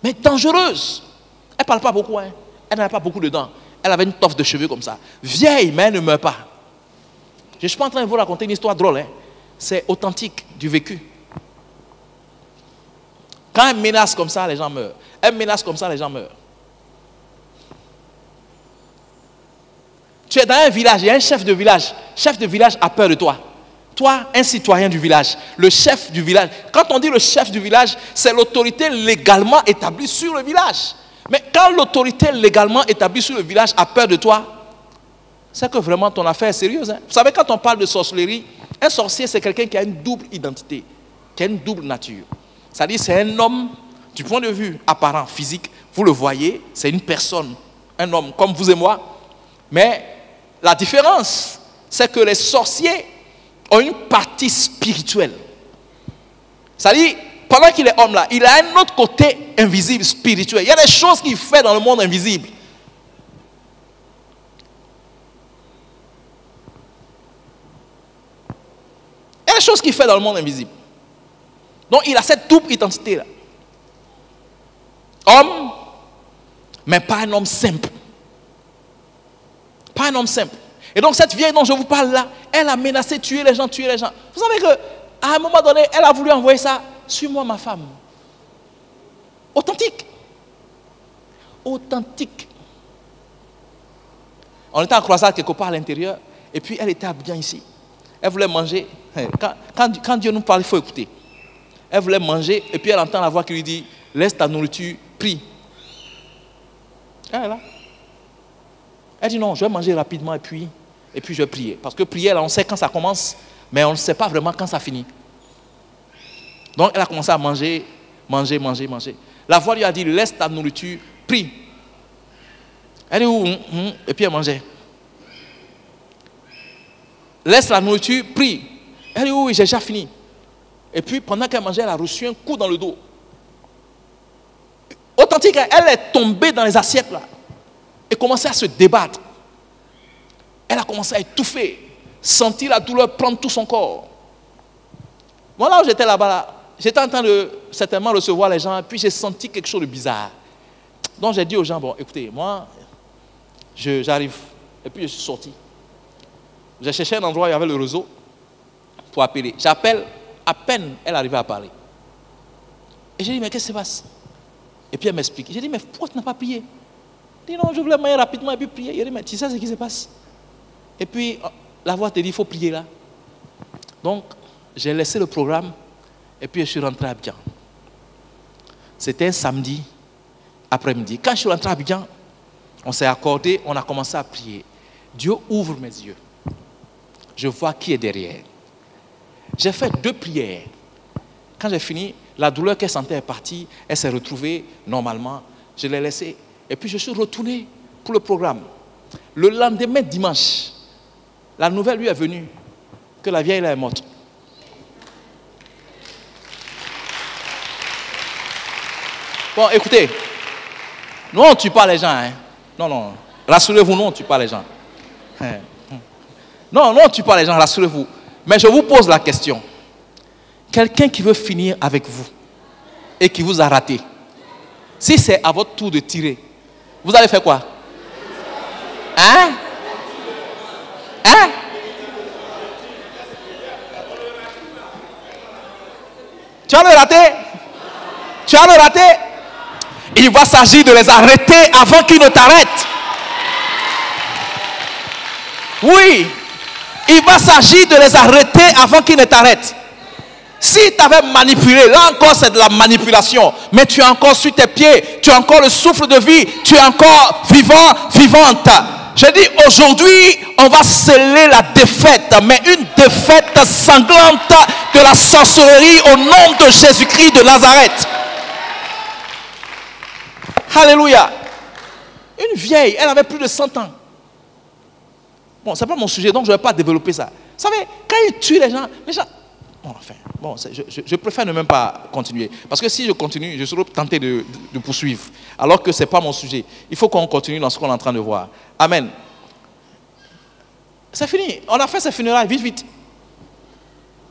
Mais dangereuse. Elle ne parle pas beaucoup, hein. Elle n'avait pas beaucoup de dents. Elle avait une toffe de cheveux comme ça. Vieille, mais elle ne meurt pas. Je ne suis pas en train de vous raconter une histoire drôle. Hein. C'est authentique, du vécu. Quand elle menace comme ça, les gens meurent. Elle menace comme ça, les gens meurent. Tu es dans un village, il y a un chef de village. Le chef de village a peur de toi. Toi, un citoyen du village, le chef du village. Quand on dit le chef du village, c'est l'autorité légalement établie sur le village. Mais quand l'autorité légalement établie sur le village a peur de toi, c'est que vraiment ton affaire est sérieuse. Hein? Vous savez, quand on parle de sorcellerie, un sorcier, c'est quelqu'un qui a une double identité, qui a une double nature. C'est-à-dire, c'est un homme, du point de vue apparent, physique, vous le voyez, c'est une personne, un homme comme vous et moi. Mais la différence, c'est que les sorciers ont une partie spirituelle. C'est-à-dire, pendant qu'il est homme là, il a un autre côté invisible, spirituel. Il y a des choses qu'il fait dans le monde invisible. Il y a des choses qu'il fait dans le monde invisible. Donc il a cette double identité là. Homme, mais pas un homme simple. Pas un homme simple. Et donc cette vieille dont je vous parle là, elle a menacé de tuer les gens, tuer les gens. Vous savez qu'à un moment donné, elle a voulu envoyer ça. Suis-moi ma femme. Authentique. Authentique. On était en croisade quelque part à l'intérieur. Et puis elle était bien ici. Elle voulait manger. Quand Dieu nous parle, il faut écouter. Elle voulait manger. Et puis elle entend la voix qui lui dit, laisse ta nourriture, prie. Elle est là. Elle dit non, je vais manger rapidement et puis je vais prier. Parce que prier, là, on sait quand ça commence, mais on ne sait pas vraiment quand ça finit. Donc elle a commencé à manger. La voix lui a dit, laisse ta nourriture, prie. Elle dit, et puis elle mangeait. Laisse la nourriture, prie. Elle dit, oui, j'ai déjà fini. Et puis pendant qu'elle mangeait, elle a reçu un coup dans le dos. Authentique, elle est tombée dans les assiettes là. Et commençait à se débattre. Elle a commencé à étouffer, sentir la douleur prendre tout son corps. Moi là où j'étais là-bas, là, j'étais en train de certainement recevoir les gens, puis j'ai senti quelque chose de bizarre. Donc j'ai dit aux gens, bon écoutez, moi, j'arrive. Et puis je suis sorti. J'ai cherché un endroit où il y avait le réseau pour appeler. J'appelle, à peine elle arrivait à parler. Et j'ai dit, mais qu'est-ce qui se passe? Et puis elle m'explique. J'ai dit, mais pourquoi tu n'as pas prié? Elle dit, non, je voulais manger rapidement et puis prier. Il dit, mais tu sais ce qui se passe? Et puis la voix te dit, il faut prier là. Donc j'ai laissé le programme et puis je suis rentré à Abidjan. C'était un samedi après-midi. Quand je suis rentré à Abidjan, on s'est accordé, on a commencé à prier. Dieu ouvre mes yeux. Je vois qui est derrière. J'ai fait 2 prières. Quand j'ai fini, la douleur qu'elle sentait est partie. Elle s'est retrouvée normalement. Je l'ai laissée. Et puis je suis retourné pour le programme. Le lendemain, dimanche, la nouvelle lui est venue que la vieille là est morte. Bon, écoutez, nous on ne tue pas les gens. Hein. Non. Rassurez-vous, nous on ne tue pas les gens. Non, on ne tue pas les gens, rassurez-vous. Mais je vous pose la question. Quelqu'un qui veut finir avec vous et qui vous a raté, si c'est à votre tour de tirer, vous allez faire quoi? Hein? Hein? Tu as le raté? Tu as le raté? Il va s'agir de les arrêter avant qu'ils ne t'arrêtent. Oui. Il va s'agir de les arrêter avant qu'ils ne t'arrêtent. Si tu avais manipulé, là encore c'est de la manipulation. Mais tu es encore sur tes pieds. Tu as encore le souffle de vie. Tu es encore vivant, vivante. Je dis aujourd'hui, on va sceller la défaite. Mais une défaite sanglante de la sorcellerie au nom de Jésus-Christ de Nazareth. Alléluia. Une vieille, elle avait plus de 100 ans. Bon, ce n'est pas mon sujet, donc je ne vais pas développer ça. Vous savez, quand ils tuent les gens... Bon, enfin, bon, je préfère ne même pas continuer. Parce que si je continue, je serai tenté de poursuivre. Alors que ce n'est pas mon sujet. Il faut qu'on continue dans ce qu'on est en train de voir. Amen. C'est fini. On a fait ces funérailles. Vite, vite.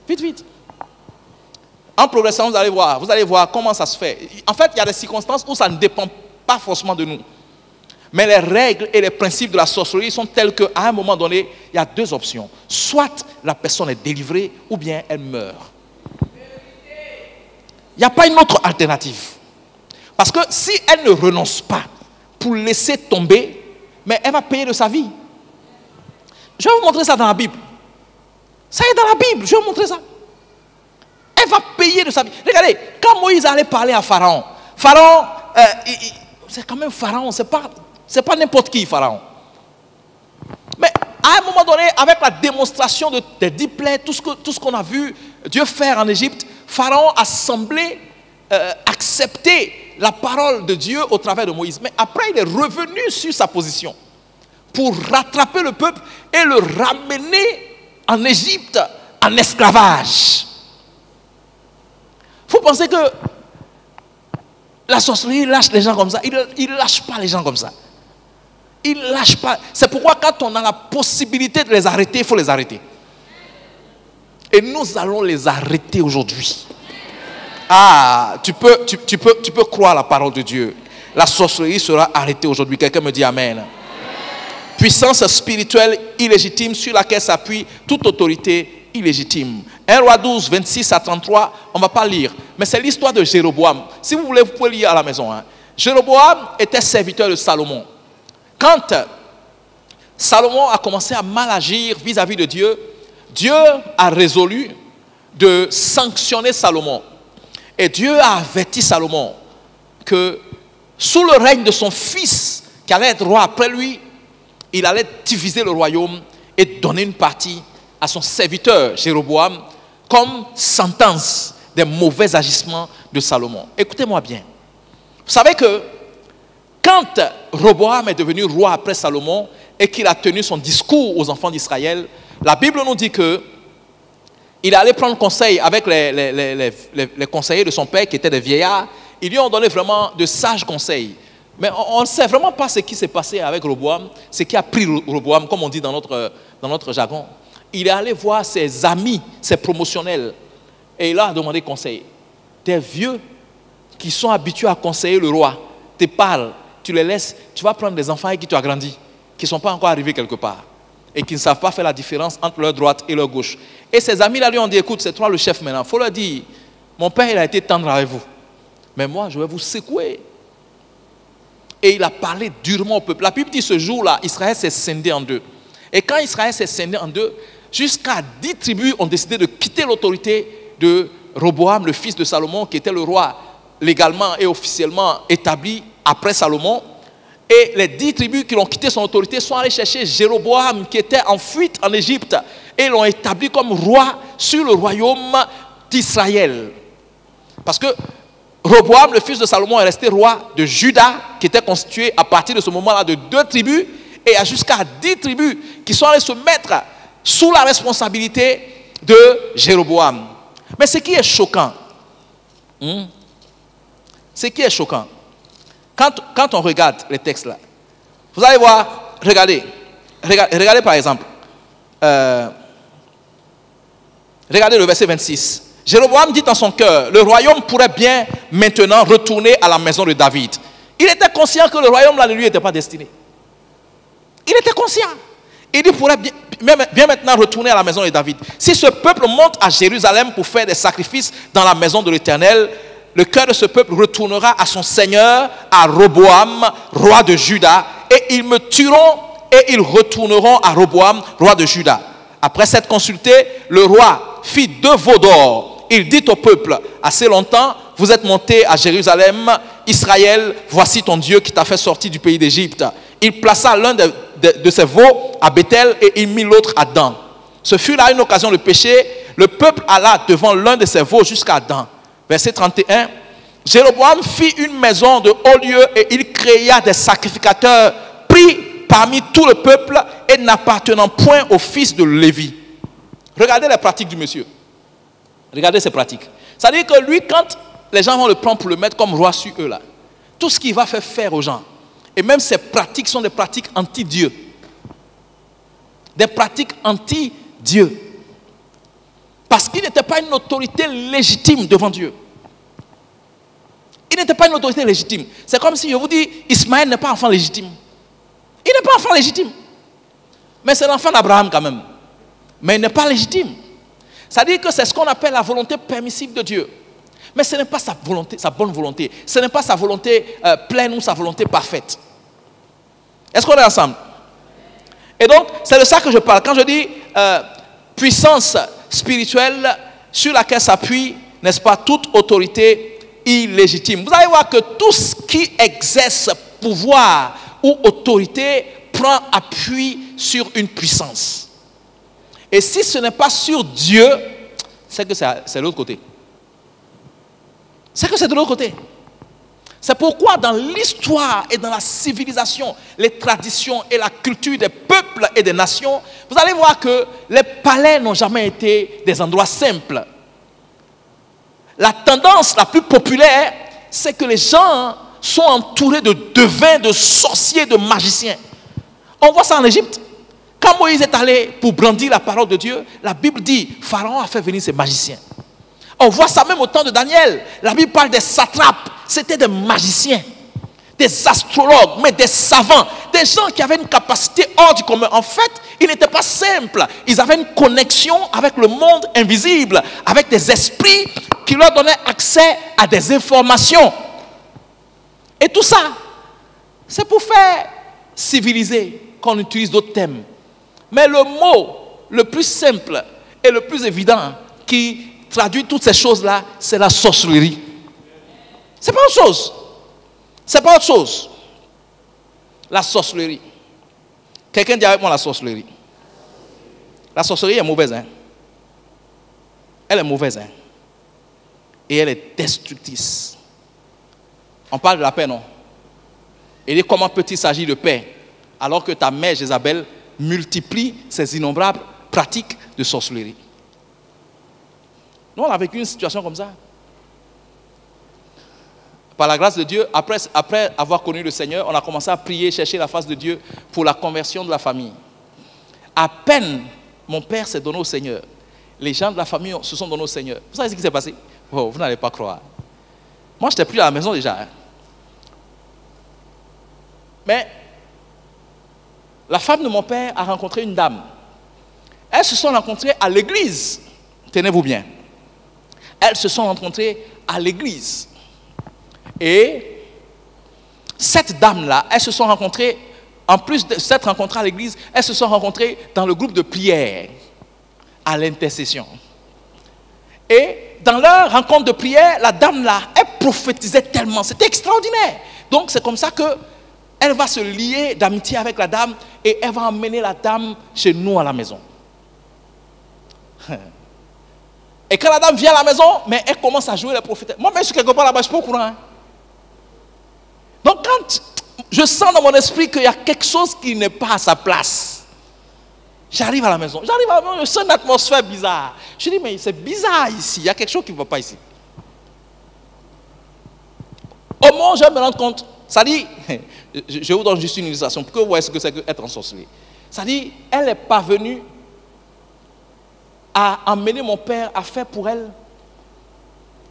Vite, vite. En progressant, vous allez voir comment ça se fait. En fait, il y a des circonstances où ça ne dépend pas forcément de nous. Mais les règles et les principes de la sorcellerie sont tels qu'à un moment donné, il y a deux options. Soit la personne est délivrée ou bien elle meurt. Il n'y a pas une autre alternative. Parce que si elle ne renonce pas pour laisser tomber, mais elle va payer de sa vie. Je vais vous montrer ça dans la Bible. Ça est dans la Bible, je vais vous montrer ça. Elle va payer de sa vie. Regardez, quand Moïse allait parler à Pharaon, Pharaon, c'est quand même Pharaon, c'est pas n'importe qui, Pharaon. Mais à un moment donné, avec la démonstration des 10 plaies, tout ce qu'on a vu Dieu faire en Égypte, Pharaon a semblé accepter la parole de Dieu au travers de Moïse. Mais après, il est revenu sur sa position pour rattraper le peuple et le ramener en Égypte en esclavage. Vous pensez que la sorcellerie lâche les gens comme ça? Il ne lâche pas les gens comme ça. Il ne lâche pas. C'est pourquoi quand on a la possibilité de les arrêter, il faut les arrêter. Et nous allons les arrêter aujourd'hui. Ah, tu peux croire la parole de Dieu. La sorcellerie sera arrêtée aujourd'hui. Quelqu'un me dit Amen. Puissance spirituelle illégitime sur laquelle s'appuie toute autorité illégitime. 1 Roi 12, 26 à 33, on ne va pas lire. Mais c'est l'histoire de Jéroboam. Si vous voulez, vous pouvez lire à la maison. Jéroboam était serviteur de Salomon. Quand Salomon a commencé à mal agir vis-à-vis de Dieu, Dieu a résolu de sanctionner Salomon. Et Dieu a averti Salomon que sous le règne de son fils, qui allait être roi après lui, il allait diviser le royaume et donner une partie à son serviteur Jéroboam comme sentence des mauvais agissements de Salomon. Écoutez-moi bien. Vous savez que quand Roboam est devenu roi après Salomon et qu'il a tenu son discours aux enfants d'Israël, la Bible nous dit que il est allé prendre conseil avec les conseillers de son père qui étaient des vieillards. Ils lui ont donné vraiment de sages conseils. Mais on ne sait vraiment pas ce qui s'est passé avec Roboam, ce qui a pris Roboam, comme on dit dans notre jargon. Il est allé voir ses amis, ses promotionnels, et il a demandé conseil. Des vieux qui sont habitués à conseiller le roi te parlent, tu les laisses, tu vas prendre des enfants avec qui tu as grandi, qui ne sont pas encore arrivés quelque part, et qui ne savent pas faire la différence entre leur droite et leur gauche. Et ses amis là lui ont dit, écoute, c'est toi le chef maintenant, il faut leur dire, mon père il a été tendre avec vous, mais moi je vais vous secouer. Et il a parlé durement au peuple. La Bible dit ce jour-là, Israël s'est scindé en deux. Et quand Israël s'est scindé en deux, jusqu'à 10 tribus ont décidé de quitter l'autorité de Roboam, le fils de Salomon, qui était le roi légalement et officiellement établi après Salomon. Et les 10 tribus qui ont quitté son autorité sont allées chercher Jéroboam, qui était en fuite en Égypte, et l'ont établi comme roi sur le royaume d'Israël. Parce que Roboam, le fils de Salomon, est resté roi de Juda, qui était constitué à partir de ce moment-là de 2 tribus, et il y a jusqu'à 10 tribus qui sont allées se mettre sous la responsabilité de Jéroboam. Mais ce qui est choquant, quand on regarde les textes là, vous allez voir, regardez par exemple, regardez le verset 26. Jéroboam dit en son cœur, le royaume pourrait bien maintenant retourner à la maison de David. Il était conscient que le royaume là ne lui était pas destiné. Il était conscient. Il dit, pourrait bien maintenant retourner à la maison de David. Si ce peuple monte à Jérusalem pour faire des sacrifices dans la maison de l'Éternel, le cœur de ce peuple retournera à son seigneur, à Roboam, roi de Juda, et ils me tueront et ils retourneront à Roboam, roi de Juda. Après s'être consulté, le roi fit 2 veaux d'or. Il dit au peuple, assez longtemps, vous êtes montés à Jérusalem, Israël, voici ton Dieu qui t'a fait sortir du pays d'Égypte. Il plaça l'un de ses veaux à Bethel et il mit l'autre à Dan. Ce fut là une occasion de pécher. Le peuple alla devant l'un de ses veaux jusqu'à Dan. Verset 31. Jéroboam fit une maison de haut lieu et il créa des sacrificateurs pris parmi tout le peuple et n'appartenant point au fils de Lévi. Regardez les pratiques du monsieur. Regardez ses pratiques. C'est-à-dire que lui, quand les gens vont le prendre pour le mettre comme roi sur eux là, tout ce qu'il va faire aux gens, et même ses pratiques sont des pratiques anti-Dieu. Des pratiques anti-Dieu. Parce qu'il n'était pas une autorité légitime devant Dieu. Il n'était pas une autorité légitime. C'est comme si je vous dis, Ismaël n'est pas enfant légitime. Il n'est pas enfant légitime. Mais c'est l'enfant d'Abraham quand même. Mais il n'est pas légitime. C'est-à-dire que c'est ce qu'on appelle la volonté permissive de Dieu. Mais ce n'est pas sa volonté, sa bonne volonté. Ce n'est pas sa volonté pleine ou sa volonté parfaite. Est-ce qu'on est ensemble? Et donc, c'est de ça que je parle. Quand je dis puissance spirituelle sur laquelle s'appuie, n'est-ce pas, toute autorité illégitime. Vous allez voir que tout ce qui exerce pouvoir ou autorité prend appui sur une puissance. Et si ce n'est pas sur Dieu, c'est que c'est de l'autre côté. C'est que c'est de l'autre côté. C'est pourquoi dans l'histoire et dans la civilisation, les traditions et la culture des peuples et des nations, vous allez voir que les palais n'ont jamais été des endroits simples. La tendance la plus populaire, c'est que les gens sont entourés de devins, de sorciers, de magiciens. On voit ça en Égypte. Quand Moïse est allé pour brandir la parole de Dieu, la Bible dit, Pharaon a fait venir ses magiciens. On voit ça même au temps de Daniel. La Bible parle des satrapes. C'était des magiciens, des astrologues, mais des savants, des gens qui avaient une capacité hors du commun. En fait, ils n'étaient pas simples. Ils avaient une connexion avec le monde invisible, avec des esprits qui leur donnaient accès à des informations. Et tout ça, c'est pour faire civiliser qu'on utilise d'autres thèmes. Mais le mot le plus simple et le plus évident qui traduit toutes ces choses-là, c'est la sorcellerie. C'est pas autre chose. C'est pas autre chose. La sorcellerie. Quelqu'un dit avec moi la sorcellerie. La sorcellerie est mauvaise, hein. Elle est mauvaise, hein. Et elle est destructrice. On parle de la paix, non? Et comment peut-il s'agir de paix alors que ta mère Jézabel multiplie ses innombrables pratiques de sorcellerie? Nous, on a vécu une situation comme ça. Par la grâce de Dieu, après avoir connu le Seigneur, on a commencé à prier, chercher la face de Dieu pour la conversion de la famille. À peine mon père s'est donné au Seigneur, les gens de la famille se sont donnés au Seigneur. Vous savez ce qui s'est passé? Oh, vous n'allez pas croire. Moi, je n'étais plus à la maison déjà. Hein. Mais la femme de mon père a rencontré une dame. Elles se sont rencontrées à l'église. Tenez-vous bien. Elles se sont rencontrées à l'église. Et cette dame-là, elles se sont rencontrées, en plus de s'être rencontrées à l'église, elles se sont rencontrées dans le groupe de prière, à l'intercession. Et dans leur rencontre de prière, la dame-là, elle prophétisait tellement, c'était extraordinaire. Donc c'est comme ça qu'elle va se lier d'amitié avec la dame et elle va emmener la dame chez nous à la maison. Et quand la dame vient à la maison, mais elle commence à jouer les prophètes. Moi, même je suis quelque part là-bas, je ne suis pas au courant. Hein. Donc quand je sens dans mon esprit qu'il y a quelque chose qui n'est pas à sa place, j'arrive à la maison, je sens une atmosphère bizarre. Je dis, mais c'est bizarre ici, il y a quelque chose qui ne va pas ici. Au moment où je me rends compte, ça dit, je vous donne juste une illustration pour que vous voyez ce que c'est qu'être ensorcelé. Ça dit, elle est parvenue à emmener mon père à faire pour elle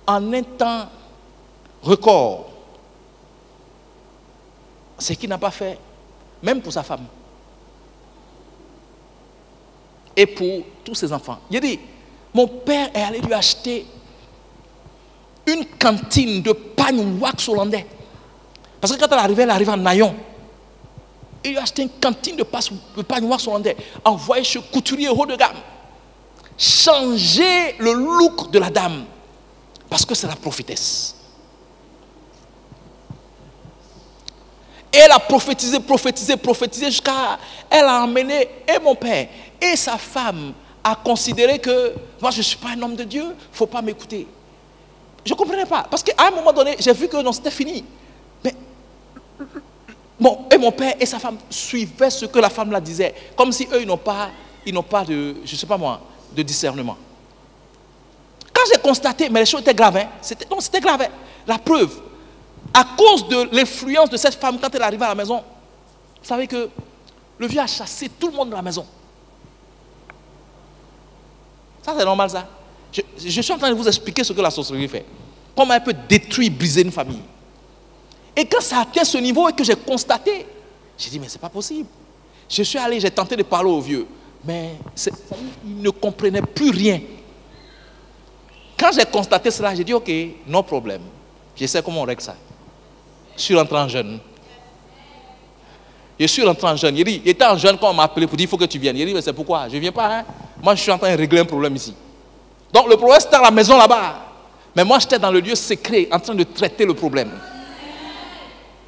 en un temps record ce qu'il n'a pas fait, même pour sa femme. et pour tous ses enfants. Il a dit, mon père est allé lui acheter une cantine de pagne wax hollandais. Parce que quand elle arrive en Nayon. Il lui a acheté une cantine de pagne wax hollandais, envoyé chez couturier haut de gamme. Changer le look de la dame. Parce que c'est la prophétesse. Et elle a prophétisé jusqu'à... Elle a emmené et mon père et sa femme à considérer que moi je ne suis pas un homme de Dieu, il ne faut pas m'écouter. Je ne comprenais pas. Parce qu'à un moment donné, j'ai vu que non, c'était fini. Mais bon, et mon père et sa femme suivaient ce que la femme la disait. Comme si eux, ils n'ont pas de, je ne sais pas moi, de discernement. Quand j'ai constaté, mais les choses étaient graves, hein, c'était grave. Hein. La preuve, à cause de l'influence de cette femme, quand elle arrivait à la maison, vous savez que le vieux a chassé tout le monde de la maison. Ça, c'est normal, ça. Je suis en train de vous expliquer ce que la sorcellerie fait. Comment elle peut détruire, briser une famille. Et quand ça a atteint ce niveau et que j'ai constaté, j'ai dit, mais c'est pas possible. Je suis allé, j'ai tenté de parler au vieux, mais il ne comprenait plus rien. Quand j'ai constaté cela, j'ai dit, ok, non problème. Je sais comment on règle ça. Je suis rentré en jeûne. Je suis rentré en jeûne. Il était en jeûne quand on m'a appelé pour dire, il faut que tu viennes. Il dit, mais c'est pourquoi? Je ne viens pas. Hein? Moi, je suis en train de régler un problème ici. Donc, le problème, c'était à la maison là-bas. Mais moi, j'étais dans le lieu secret, en train de traiter le problème.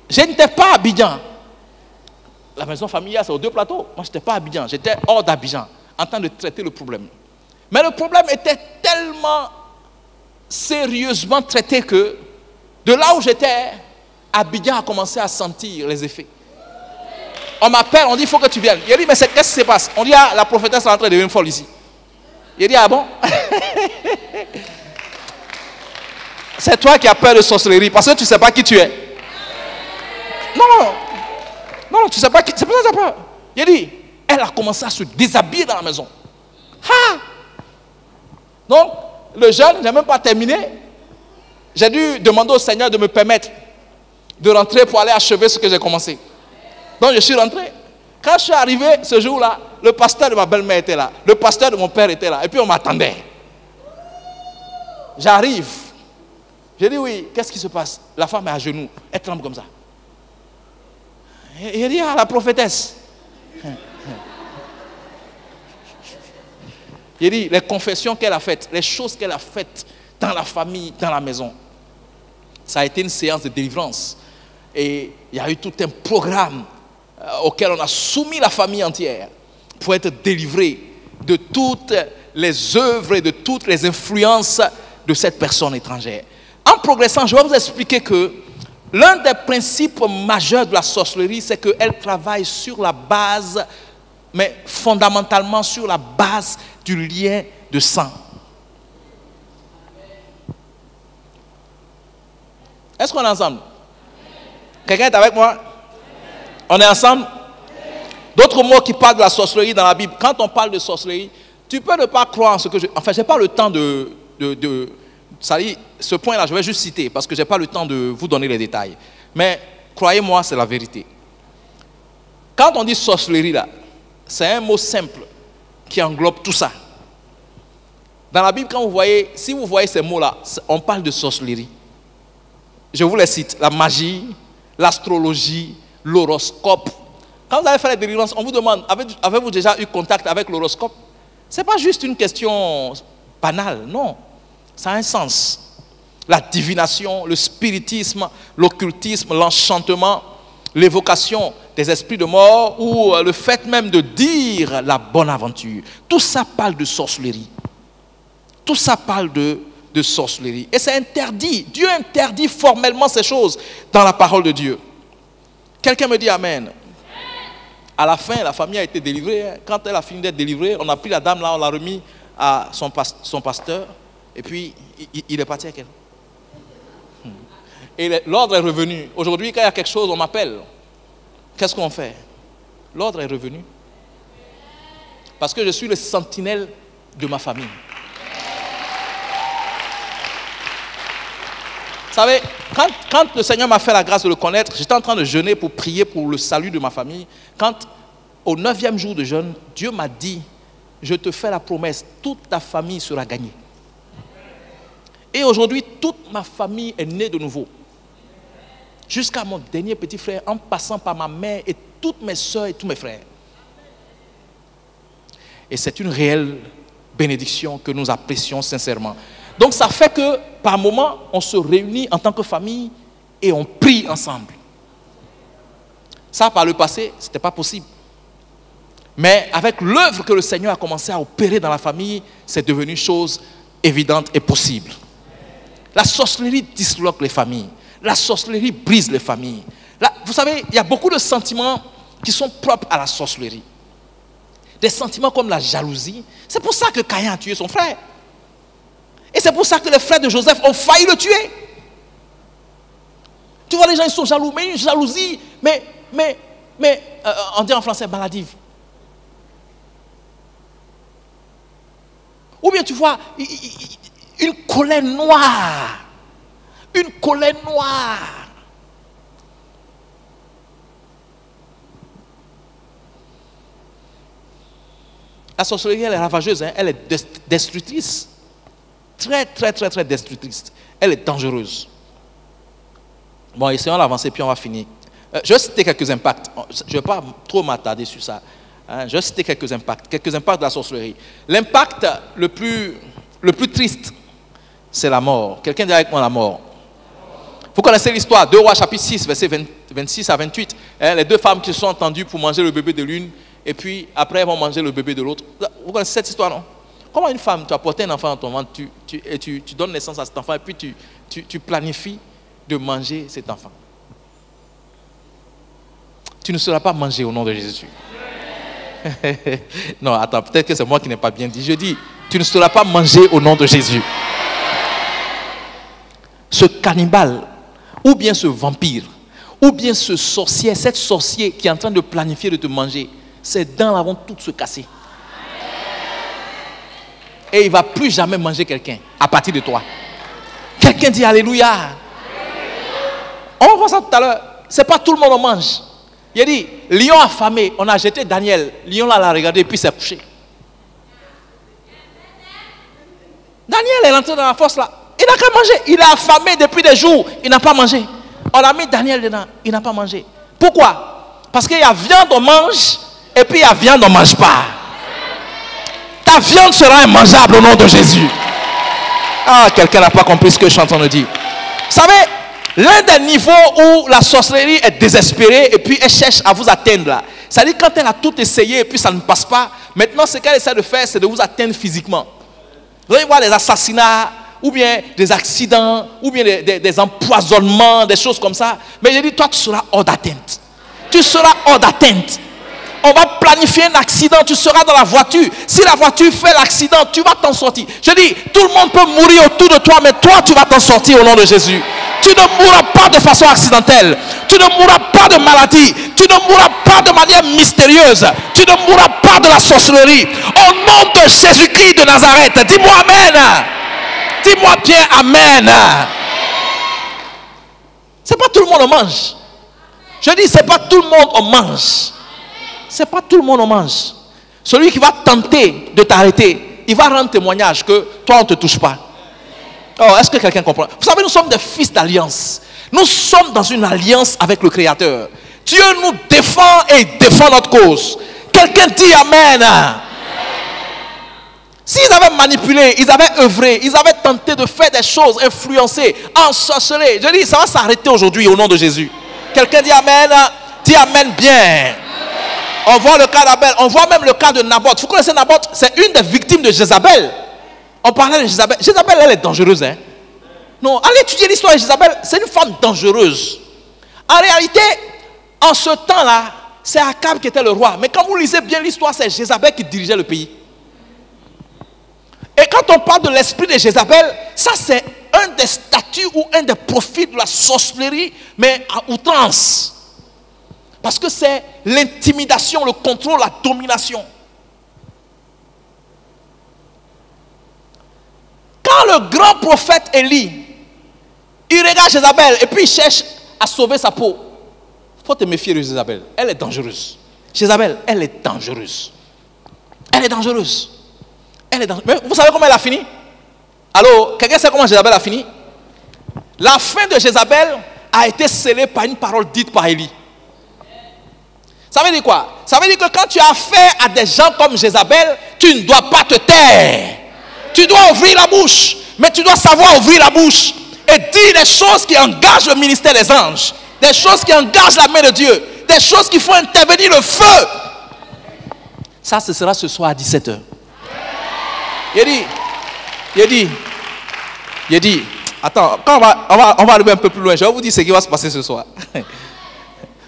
Je n'étais pas à Abidjan. La maison familiale, c'est aux 2 plateaux. Moi, je n'étais pas à Abidjan. J'étais hors d'Abidjan, en train de traiter le problème. Mais le problème était tellement sérieusement traité que, de là où j'étais, Abidjan a commencé à sentir les effets. On m'appelle, on dit, il faut que tu viennes. Il dit, mais qu'est-ce qui se passe? On dit, ah, la prophétesse est en train de devenir folle ici. Il dit, ah bon? C'est toi qui as peur de sorcellerie, parce que tu ne sais pas qui tu es. Non, tu ne sais pas qui. C'est pour ça que tu as peur. Il dit, elle a commencé à se déshabiller dans la maison. Ha! Donc, le jeûne, je n'ai même pas terminé. J'ai dû demander au Seigneur de me permettre de rentrer pour aller achever ce que j'ai commencé. Donc, je suis rentré. Quand je suis arrivé ce jour-là, le pasteur de ma belle-mère était là. Le pasteur de mon père était là. Et puis, on m'attendait. J'arrive. J'ai dit, oui, qu'est-ce qui se passe? La femme est à genoux. Elle tremble comme ça. Et il dit, ah, la prophétesse. Il dit, les confessions qu'elle a faites, les choses qu'elle a faites dans la famille, dans la maison. Ça a été une séance de délivrance. Et il y a eu tout un programme auquel on a soumis la famille entière pour être délivré de toutes les œuvres et de toutes les influences de cette personne étrangère. En progressant, je vais vous expliquer que l'un des principes majeurs de la sorcellerie, c'est qu'elle travaille sur la base, mais fondamentalement sur la base du lien de sang. Est-ce qu'on est ensemble? Quelqu'un est avec moi? On est ensemble? D'autres mots qui parlent de la sorcellerie dans la Bible. Quand on parle de sorcellerie, tu peux ne pas croire en ce que je... Enfin, je n'ai pas le temps ça dit, ce point-là, je vais juste citer parce que je n'ai pas le temps de vous donner les détails. Mais croyez-moi, c'est la vérité. Quand on dit sorcellerie, là, c'est un mot simple qui englobe tout ça. Dans la Bible, quand vous voyez, si vous voyez ces mots-là, on parle de sorcellerie. Je vous les cite. La magie, l'astrologie, l'horoscope. Quand vous allez faire les délivrances, on vous demande, avez-vous déjà eu contact avec l'horoscope? Ce n'est pas juste une question banale, non. Ça a un sens. La divination, le spiritisme, l'occultisme, l'enchantement, l'évocation des esprits de mort ou le fait même de dire la bonne aventure. Tout ça parle de sorcellerie. Tout ça parle de sorcellerie. Et c'est interdit. Dieu interdit formellement ces choses dans la parole de Dieu. Quelqu'un me dit Amen. À la fin, la famille a été délivrée. Quand elle a fini d'être délivrée, on a pris la dame là, on l'a remis à son pasteur. Et puis, il est parti avec elle. Et l'ordre est revenu. Aujourd'hui, quand il y a quelque chose, on m'appelle. Qu'est-ce qu'on fait? L'ordre est revenu. Parce que je suis le sentinelle de ma famille. Vous savez, quand le Seigneur m'a fait la grâce de le connaître, j'étais en train de jeûner pour prier pour le salut de ma famille. Quand, au 9e jour de jeûne, Dieu m'a dit je te fais la promesse, toute ta famille sera gagnée. Et aujourd'hui, toute ma famille est née de nouveau. Jusqu'à mon dernier petit frère, en passant par ma mère et toutes mes soeurs et tous mes frères. Et c'est une réelle bénédiction que nous apprécions sincèrement. Donc ça fait que par moments, on se réunit en tant que famille et on prie ensemble. Ça, par le passé, ce n'était pas possible. Mais avec l'œuvre que le Seigneur a commencé à opérer dans la famille, c'est devenu chose évidente et possible. La sorcellerie disloque les familles. La sorcellerie brise les familles. Là, vous savez, il y a beaucoup de sentiments qui sont propres à la sorcellerie. Des sentiments comme la jalousie. C'est pour ça que Caïn a tué son frère. Et c'est pour ça que les frères de Joseph ont failli le tuer. Tu vois, les gens, ils sont jaloux, mais une jalousie, on dit en français maladive. Ou bien tu vois, une colère noire. Une colère noire. La sorcellerie, elle est ravageuse, hein? Elle est destructrice. Très, très, très, très destructrice. Elle est dangereuse. Bon, essayons d'avancer, puis on va finir. Je vais citer quelques impacts. Je ne vais pas trop m'attarder sur ça. Je vais citer quelques impacts de la sorcellerie. L'impact le plus triste, c'est la mort. Quelqu'un dit avec moi la mort. Vous connaissez l'histoire, 2 Rois chapitre 6, versets 26 à 28. Les deux femmes qui se sont entendues pour manger le bébé de l'une, et puis après elles vont manger le bébé de l'autre. Vous connaissez cette histoire, non? Comment une femme, tu as porté un enfant dans ton ventre, tu donnes naissance à cet enfant, et puis tu planifies de manger cet enfant. Tu ne seras pas mangé au nom de Jésus. Non, attends, peut-être que c'est moi qui n'ai pas bien dit. Je dis, tu ne seras pas mangé au nom de Jésus. Ce cannibale, ou bien ce vampire, ou bien ce sorcier, cette sorcière qui est en train de planifier de te manger, ses dents vont toutes se casser. Et il ne va plus jamais manger quelqu'un à partir de toi. Quelqu'un dit Alléluia. On va voir ça tout à l'heure. Ce n'est pas tout le monde qui mange. Il a dit, lion affamé, on a jeté Daniel. Lion là l'a regardé et puis s'est couché. Daniel est rentré dans la fosse là. Il n'a qu'à manger. Il est affamé depuis des jours. Il n'a pas mangé. On a mis Daniel dedans. Il n'a pas mangé. Pourquoi? Parce qu'il y a viande, on mange. Et puis il y a viande, on ne mange pas. Ta viande sera immangeable au nom de Jésus. Ah, quelqu'un n'a pas compris ce que je suis en train de dire. Vous savez, l'un des niveaux où la sorcellerie est désespérée et puis elle cherche à vous atteindre là. C'est-à-dire quand elle a tout essayé et puis ça ne passe pas. Maintenant, ce qu'elle essaie de faire, c'est de vous atteindre physiquement. Vous allez voir des assassinats, ou bien des accidents, ou bien des empoisonnements, des choses comme ça. Mais je dis, toi, tu seras hors d'atteinte. Tu seras hors d'atteinte. On va planifier un accident, tu seras dans la voiture. Si la voiture fait l'accident, tu vas t'en sortir. Je dis, tout le monde peut mourir autour de toi, mais toi, tu vas t'en sortir au nom de Jésus. Tu ne mourras pas de façon accidentelle. Tu ne mourras pas de maladie. Tu ne mourras pas de manière mystérieuse. Tu ne mourras pas de la sorcellerie. Au nom de Jésus-Christ de Nazareth, dis-moi Amen. Dis-moi bien Amen. C'est pas tout le monde on mange. Je dis, c'est pas tout le monde on mange. C'est pas tout le monde on mange. Celui qui va tenter de t'arrêter, il va rendre témoignage que toi on ne te touche pas. Oh, est-ce que quelqu'un comprend? Vous savez, nous sommes des fils d'alliance. Nous sommes dans une alliance avec le Créateur. Dieu nous défend et il défend notre cause. Quelqu'un dit Amen. S'ils avaient manipulé, ils avaient œuvré, ils avaient tenté de faire des choses, influencer, ensorceler. Je dis, ça va s'arrêter aujourd'hui au nom de Jésus. Quelqu'un dit Amen. Dis Amen bien. On voit le cas d'Abel, on voit même le cas de Naboth. Vous connaissez Naboth? C'est une des victimes de Jézabel. On parlait de Jézabel. Jézabel, elle est dangereuse. Hein? Non, allez étudier l'histoire de Jézabel. C'est une femme dangereuse. En réalité, en ce temps-là, c'est Akab qui était le roi. Mais quand vous lisez bien l'histoire, c'est Jézabel qui dirigeait le pays. Et quand on parle de l'esprit de Jézabel, ça c'est un des statuts ou un des profils de la sorcellerie, mais à outrance. Parce que c'est l'intimidation, le contrôle, la domination. Quand le grand prophète Élie, il regarde Jézabel et puis il cherche à sauver sa peau. Il faut te méfier de Jézabel. Elle est dangereuse. Jézabel, elle est dangereuse. Elle est dangereuse. Elle est dangereuse. Mais vous savez comment elle a fini? Allô, quelqu'un sait comment Jézabel a fini? La fin de Jézabel a été scellée par une parole dite par Élie. Ça veut dire quoi? Ça veut dire que quand tu as affaire à des gens comme Jézabel, tu ne dois pas te taire. Tu dois ouvrir la bouche. Mais tu dois savoir ouvrir la bouche et dire des choses qui engagent le ministère des anges. Des choses qui engagent la main de Dieu. Des choses qui font intervenir le feu. Ça, ce sera ce soir à 17h. Il dit, attends, quand on va arriver un peu plus loin, je vais vous dire ce qui va se passer ce soir.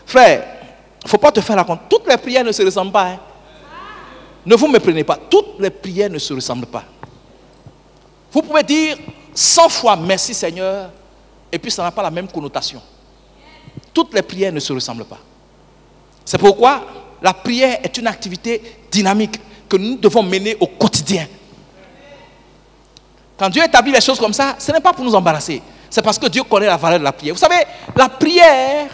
Frère, il ne faut pas te faire la compte. Toutes les prières ne se ressemblent pas. Hein. Ne vous méprenez pas. Toutes les prières ne se ressemblent pas. Vous pouvez dire 100 fois merci Seigneur, et puis ça n'a pas la même connotation. Toutes les prières ne se ressemblent pas. C'est pourquoi la prière est une activité dynamique que nous devons mener au quotidien. Quand Dieu établit les choses comme ça, ce n'est pas pour nous embarrasser. C'est parce que Dieu connaît la valeur de la prière. Vous savez, la prière,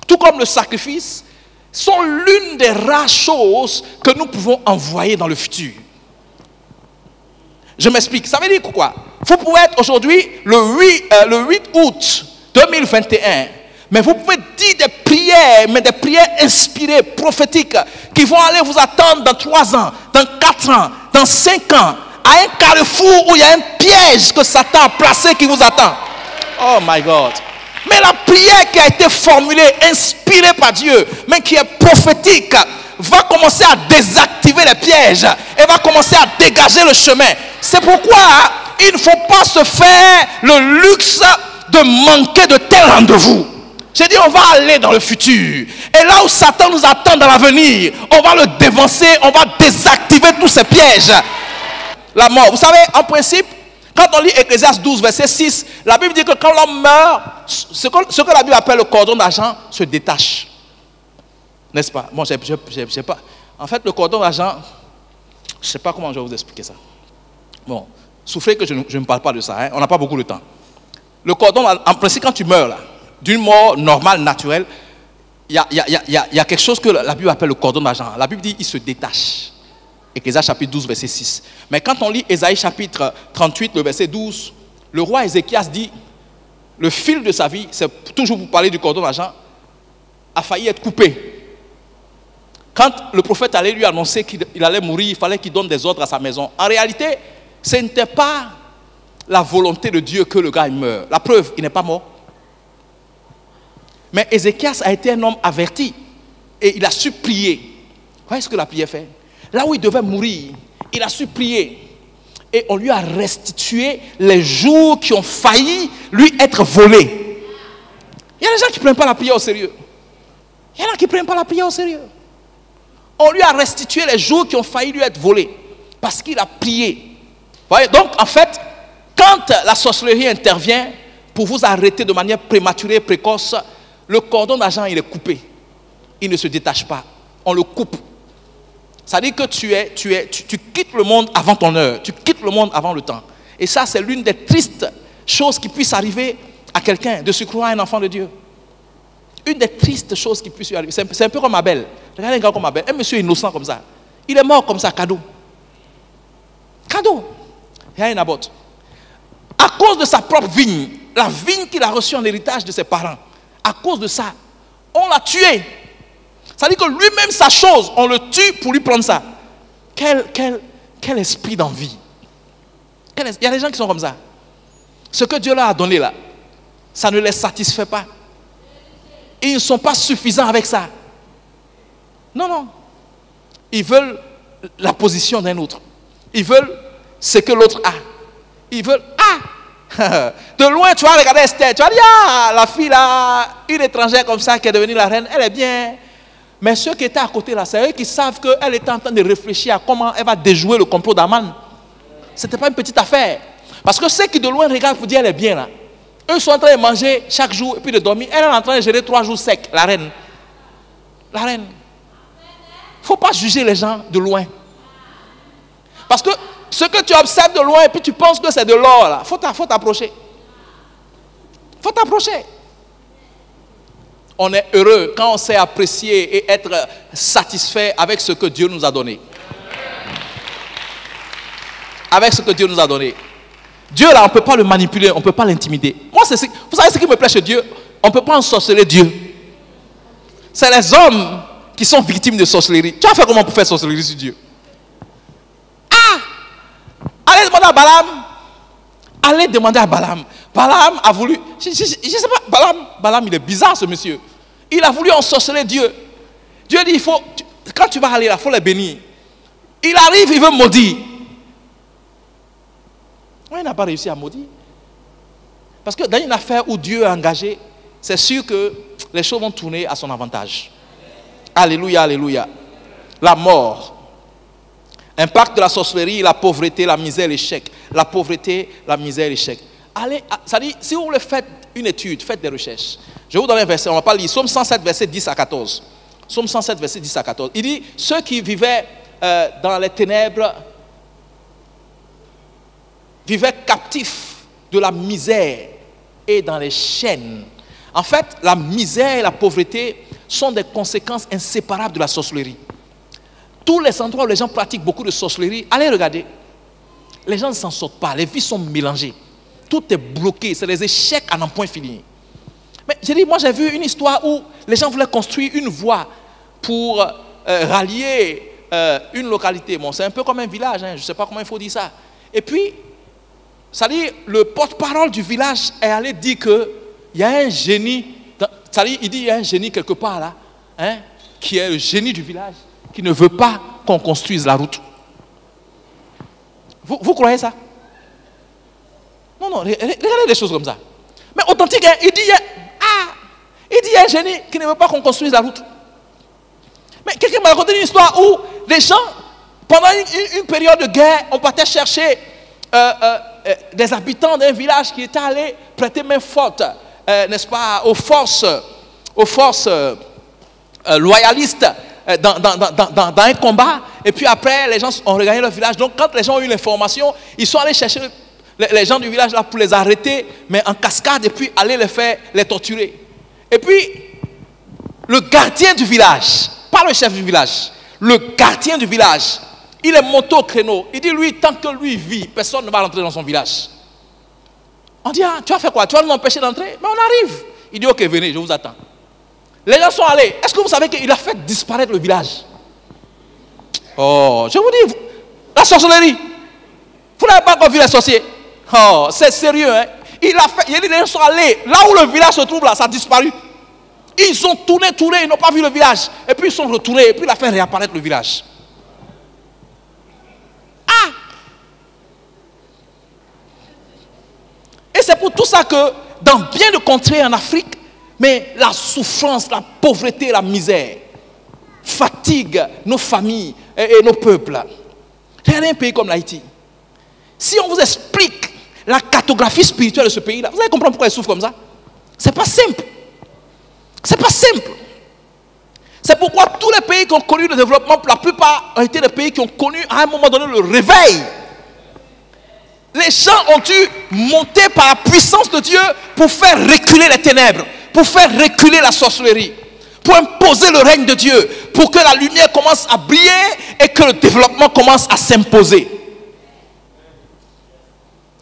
tout comme le sacrifice, sont l'une des rares choses que nous pouvons envoyer dans le futur. Je m'explique. Ça veut dire quoi? Vous pouvez être aujourd'hui le 8 août 2021, mais vous pouvez dire des prières, mais des prières inspirées, prophétiques, qui vont aller vous attendre dans 3 ans, dans 4 ans, dans 5 ans, à un carrefour où il y a un piège que Satan a placé qui vous attend. Oh my God. Mais la prière qui a été formulée, inspirée par Dieu, mais qui est prophétique, va commencer à désactiver les pièges et va commencer à dégager le chemin. C'est pourquoi il ne faut pas se faire le luxe de manquer de tel rendez-vous. J'ai dit, on va aller dans le futur. Et là où Satan nous attend dans l'avenir, on va le dévancer, on va désactiver tous ces pièges. La mort. Vous savez, en principe, quand on lit Ecclésiaste 12, verset 6, la Bible dit que quand l'homme meurt, ce que la Bible appelle le cordon d'argent se détache. N'est-ce pas? Bon, je sais pas. En fait, le cordon d'argent, je ne sais pas comment je vais vous expliquer ça. Bon, souffrez que je ne parle pas de ça, hein. On n'a pas beaucoup de temps. Le cordon, en principe, quand tu meurs, là, d'une mort normale, naturelle, il y a quelque chose que la Bible appelle le cordon d'argent. La Bible dit il se détache. Ecclésiaste chapitre 12, verset 6. Mais quand on lit Ésaïe chapitre 38, le verset 12, le roi Ézéchias dit, le fil de sa vie, c'est toujours pour parler du cordon d'argent, a failli être coupé. Quand le prophète allait lui annoncer qu'il allait mourir, il fallait qu'il donne des ordres à sa maison. En réalité, ce n'était pas la volonté de Dieu que le gars meure. La preuve, il n'est pas mort. Mais Ézéchias a été un homme averti et il a su prier. Vous voyez ce que la prière fait? Là où il devait mourir, il a su prier. Et on lui a restitué les jours qui ont failli lui être volés. Il y a des gens qui ne prennent pas la prière au sérieux. Il y en a qui ne prennent pas la prière au sérieux. On lui a restitué les jours qui ont failli lui être volés. Parce qu'il a prié. Vous voyez? Donc, en fait, quand la sorcellerie intervient pour vous arrêter de manière prématurée, précoce, le cordon d'argent, il est coupé. Il ne se détache pas. On le coupe. Ça dit que tu quittes le monde avant ton heure. Tu quittes le monde avant le temps. Et ça, c'est l'une des tristes choses qui puissent arriver à quelqu'un, de se croire un enfant de Dieu. Une des tristes choses qui puissent lui arriver. C'est un peu comme Abel. Regardez un gars comme Abel. Un monsieur innocent comme ça. Il est mort comme ça, cadeau. Cadeau. Il y a une Naboth. À cause de sa propre vigne, la vigne qu'il a reçue en héritage de ses parents, à cause de ça, on l'a tué. Ça veut dire que lui-même, sa chose, on le tue pour lui prendre ça. Quel esprit d'envie. Il y a des gens qui sont comme ça. Ce que Dieu leur a donné là, ça ne les satisfait pas. Ils ne sont pas suffisants avec ça. Non, non. Ils veulent la position d'un autre. Ils veulent ce que l'autre a. Ils veulent, de loin, tu vas regarder Esther. Tu vas dire, la fille là, une étrangère comme ça qui est devenue la reine, elle est bien. Mais ceux qui étaient à côté là, c'est eux qui savent qu'elle était en train de réfléchir à comment elle va déjouer le complot d'Aman. Ce n'était pas une petite affaire. Parce que ceux qui de loin regardent pour dire elle est bien là, eux sont en train de manger chaque jour et puis de dormir. Elle est en train de gérer 3 jours secs, la reine. La reine. Il ne faut pas juger les gens de loin. Parce que ce que tu observes de loin et puis tu penses que c'est de l'or là, faut t'approcher. Faut t'approcher. On est heureux quand on sait apprécier et être satisfait avec ce que Dieu nous a donné. avec ce que Dieu nous a donné. Dieu, là, on ne peut pas le manipuler, on ne peut pas l'intimider. Moi, vous savez ce qui me plaît chez Dieu? On ne peut pas ensorceler Dieu. C'est les hommes qui sont victimes de sorcellerie. Tu as fait comment pour faire sorcellerie sur Dieu? Allez demander à Balaam. Allez demander à Balaam. Balaam a voulu... Je ne sais pas, Balaam, il est bizarre ce monsieur. Il a voulu ensorceler Dieu. Dieu dit, quand tu vas aller là, il faut les bénir. Il arrive, il veut maudire. Il n'a pas réussi à maudire. Parce que dans une affaire où Dieu est engagé, c'est sûr que les choses vont tourner à son avantage. Alléluia, alléluia. La mort. Impact de la sorcellerie, la pauvreté, la misère, l'échec. La pauvreté, la misère, l'échec. Allez, ça dit, si vous voulez faire une étude, faites des recherches. Je vais vous donner un verset, on ne va pas lire. Psaume 107, verset 10 à 14. Psaume 107, verset 10 à 14. Il dit, ceux qui vivaient dans les ténèbres vivaient captifs de la misère et dans les chaînes. En fait, la misère et la pauvreté sont des conséquences inséparables de la sorcellerie. Tous les endroits où les gens pratiquent beaucoup de sorcellerie, allez regarder. Les gens ne s'en sortent pas, les vies sont mélangées. Tout est bloqué, c'est des échecs à n'en point finir. Mais j'ai dit, moi j'ai vu une histoire où les gens voulaient construire une voie pour rallier une localité. Bon, c'est un peu comme un village, hein, je ne sais pas comment il faut dire ça. Et puis, ça dit, le porte-parole du village est allé dire qu'il y a un génie, ça dit, il dit il y a un génie quelque part là, hein, qui est le génie du village, qui ne veut pas qu'on construise la route. Vous croyez ça? Non, regardez des choses comme ça. Mais authentique, hein, il dit il y a un génie qui ne veut pas qu'on construise la route. Mais quelqu'un m'a raconté une histoire où les gens, pendant une période de guerre, on partait chercher des habitants d'un village qui étaient allés prêter main forte, n'est-ce pas, aux forces loyalistes dans un combat. Et puis après, les gens ont regagné leur village. Donc quand les gens ont eu l'information, ils sont allés chercher les gens du village là pour les arrêter, mais en cascade, et puis aller les torturer. Et puis, le gardien du village, pas le chef du village, le gardien du village, il est monté au créneau. Il dit, lui, tant que lui vit, personne ne va rentrer dans son village. On dit, tu vas faire quoi? Tu vas nous empêcher d'entrer? Mais on arrive. Il dit, ok, venez, je vous attends. Les gens sont allés. Est-ce que vous savez qu'il a fait disparaître le village? Oh, je vous dis, la sorcellerie. Vous n'avez pas encore vu les sorciers? Oh, c'est sérieux, hein? Il dit, les gens sont allés. Là où le village se trouve, là, ça a disparu. Ils ont tourné, ils n'ont pas vu le village. Et puis ils sont retournés, et puis il a fait réapparaître le village. Et c'est pour tout ça que, dans bien de contrées en Afrique, mais la souffrance, la pauvreté, la misère fatigue nos familles et nos peuples. Regardez un pays comme l'Haïti. Si on vous explique la cartographie spirituelle de ce pays-là, vous allez comprendre pourquoi il souffre comme ça. C'est pas simple. C'est pas simple. C'est pourquoi tous les pays qui ont connu le développement, la plupart ont été des pays qui ont connu à un moment donné le réveil. Les gens ont dû monter par la puissance de Dieu pour faire reculer les ténèbres, pour faire reculer la sorcellerie, pour imposer le règne de Dieu, pour que la lumière commence à briller et que le développement commence à s'imposer.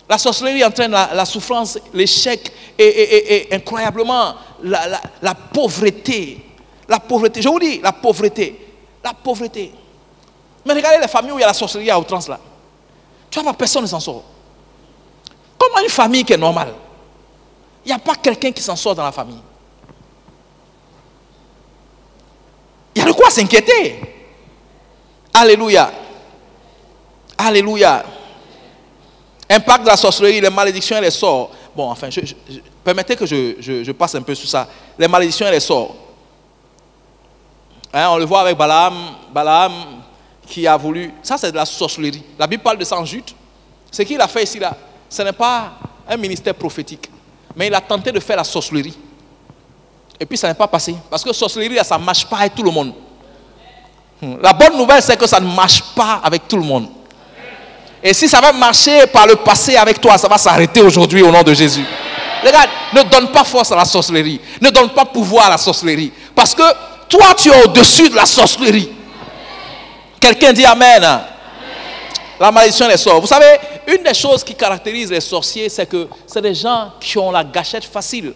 La sorcellerie entraîne la souffrance, l'échec et incroyablement la pauvreté. La pauvreté, je vous dis, la pauvreté. La pauvreté. Mais regardez les familles où il y a la sorcellerie à outrance là. Tu vois, personne ne s'en sort. Comment une famille qui est normale? Il n'y a pas quelqu'un qui s'en sort dans la famille. Il y a de quoi s'inquiéter. Alléluia. Alléluia. Impact de la sorcellerie, les malédictions et les sorts. Bon, enfin, permettez que je passe un peu sur ça. Les malédictions et les sorts. Hein, on le voit avec Balaam. Balaam qui a voulu... Ça, c'est de la sorcellerie. La Bible parle de ça en Jude. Ce qu'il a fait ici, là, ce n'est pas un ministère prophétique. Mais il a tenté de faire la sorcellerie. Et puis, ça n'est pas passé. Parce que sorcellerie, là, ça ne marche pas avec tout le monde. La bonne nouvelle, c'est que ça ne marche pas avec tout le monde. Et si ça va marcher par le passé avec toi, ça va s'arrêter aujourd'hui au nom de Jésus. Regarde, ne donne pas force à la sorcellerie. Ne donne pas pouvoir à la sorcellerie. Parce que toi, tu es au-dessus de la sorcellerie. Quelqu'un dit Amen. la malédiction les sort. Vous savez, une des choses qui caractérise les sorciers, c'est que c'est des gens qui ont la gâchette facile.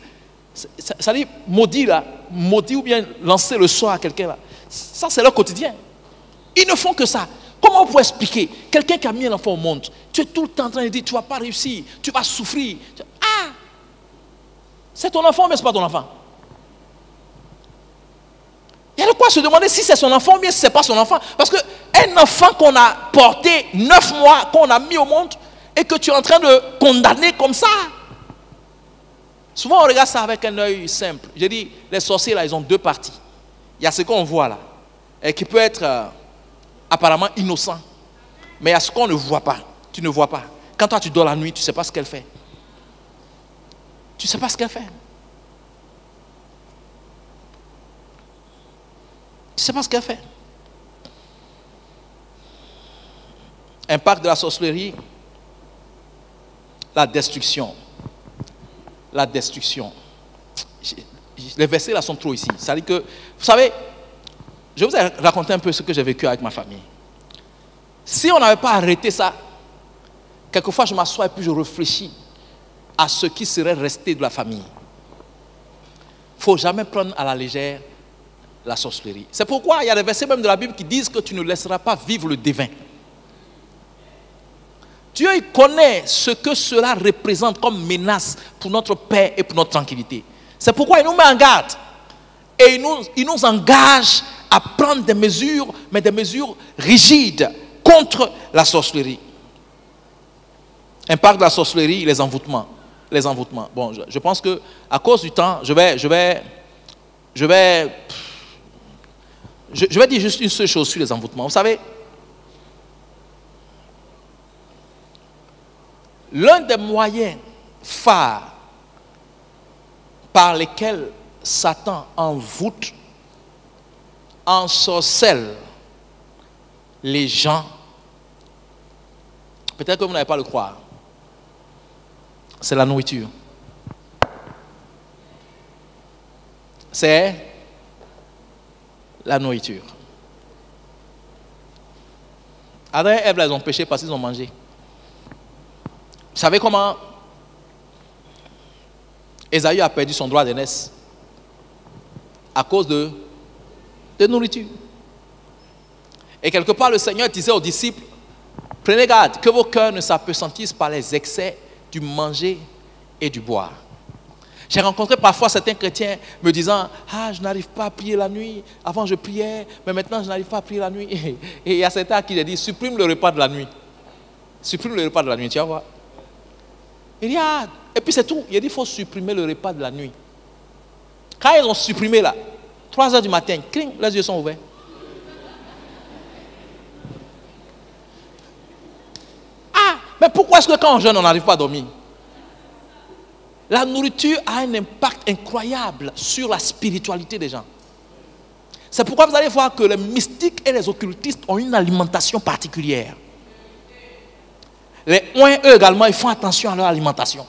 Ça dit maudit là, maudit ou bien lancer le sort à quelqu'un là. Ça c'est leur quotidien. Ils ne font que ça. Comment vous expliquer quelqu'un qui a mis un enfant au monde, tu es tout le temps en train de dire tu ne vas pas réussir, tu vas souffrir. Ah, c'est ton enfant mais ce n'est pas ton enfant. Il y a de quoi se demander si c'est son enfant ou bien si ce n'est pas son enfant. Parce qu'un enfant qu'on a porté 9 mois, qu'on a mis au monde, et que tu es en train de condamner comme ça. Souvent on regarde ça avec un œil simple. Je dis, les sorciers là, ils ont 2 parties. Il y a ce qu'on voit là, et qui peut être apparemment innocent. Mais il y a ce qu'on ne voit pas. Tu ne vois pas. Quand toi tu dors la nuit, tu ne sais pas ce qu'elle fait. Tu ne sais pas ce qu'elle fait. Tu ne sais pas ce qu'elle fait. Impact de la sorcellerie, la destruction. La destruction. Les versets là sont trop ici. C'est-à-dire que, vous savez, je vous ai raconté un peu ce que j'ai vécu avec ma famille. Si on n'avait pas arrêté ça, quelquefois je m'assois et puis je réfléchis à ce qui serait resté de la famille. Il ne faut jamais prendre à la légère la sorcellerie. C'est pourquoi il y a des versets même de la Bible qui disent que tu ne laisseras pas vivre le devin. Dieu il connaît ce que cela représente comme menace pour notre paix et pour notre tranquillité. C'est pourquoi il nous met en garde. Et il nous engage à prendre des mesures, mais des mesures rigides contre la sorcellerie. Impact de la sorcellerie, les envoûtements. Les envoûtements. Bon, je pense que à cause du temps, je vais dire juste une seule chose sur les envoûtements. Vous savez, l'un des moyens phares par lesquels Satan envoûte, ensorcelle les gens, peut-être que vous n'avez pas le croire, c'est la nourriture. C'est la nourriture. Adam et Ève, ils ont péché parce qu'ils ont mangé. Vous savez comment Ésaü a perdu son droit d'aînesse? À cause de nourriture. Et quelque part, le Seigneur disait aux disciples, prenez garde que vos cœurs ne s'appesantissent par les excès du manger et du boire. J'ai rencontré parfois certains chrétiens me disant, ah, je n'arrive pas à prier la nuit. Avant je priais, mais maintenant je n'arrive pas à prier la nuit. Et il y a certains à qui j'ai dit, supprime le repas de la nuit. Supprime le repas de la nuit, tu vas voir. Il dit, ah, et puis c'est tout. Il a dit, il faut supprimer le repas de la nuit. Quand ils ont supprimé là, 3 heures du matin, cling, les yeux sont ouverts. Ah, mais pourquoi est-ce que quand on jeûne, on n'arrive pas à dormir? La nourriture a un impact incroyable sur la spiritualité des gens. C'est pourquoi vous allez voir que les mystiques et les occultistes ont une alimentation particulière. Les ouins, eux également, ils font attention à leur alimentation.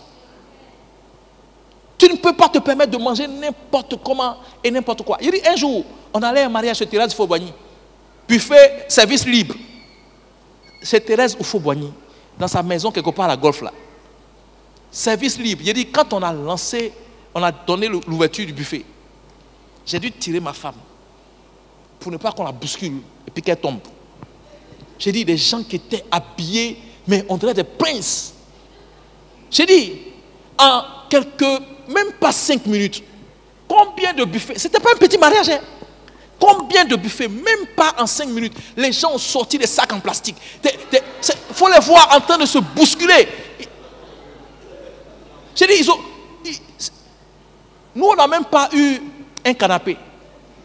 Tu ne peux pas te permettre de manger n'importe comment et n'importe quoi. Il dit un jour, on allait à un mariage chez Thérèse Ufo-Boigny. Buffet, service libre. Chez Thérèse Ufo-Boigny, dans sa maison quelque part à la Golfe là. Service libre. Il dit quand on a lancé, on a donné l'ouverture du buffet, j'ai dû tirer ma femme pour ne pas qu'on la bouscule et puis qu'elle tombe. J'ai dit des gens qui étaient habillés, mais on dirait des princes. J'ai dit en même pas 5 minutes, combien de buffets, c'était pas un petit mariage, hein? Combien de buffets, même pas en 5 minutes, les gens ont sorti des sacs en plastique. Il faut les voir en train de se bousculer. J'ai dit, nous on n'a même pas eu un canapé.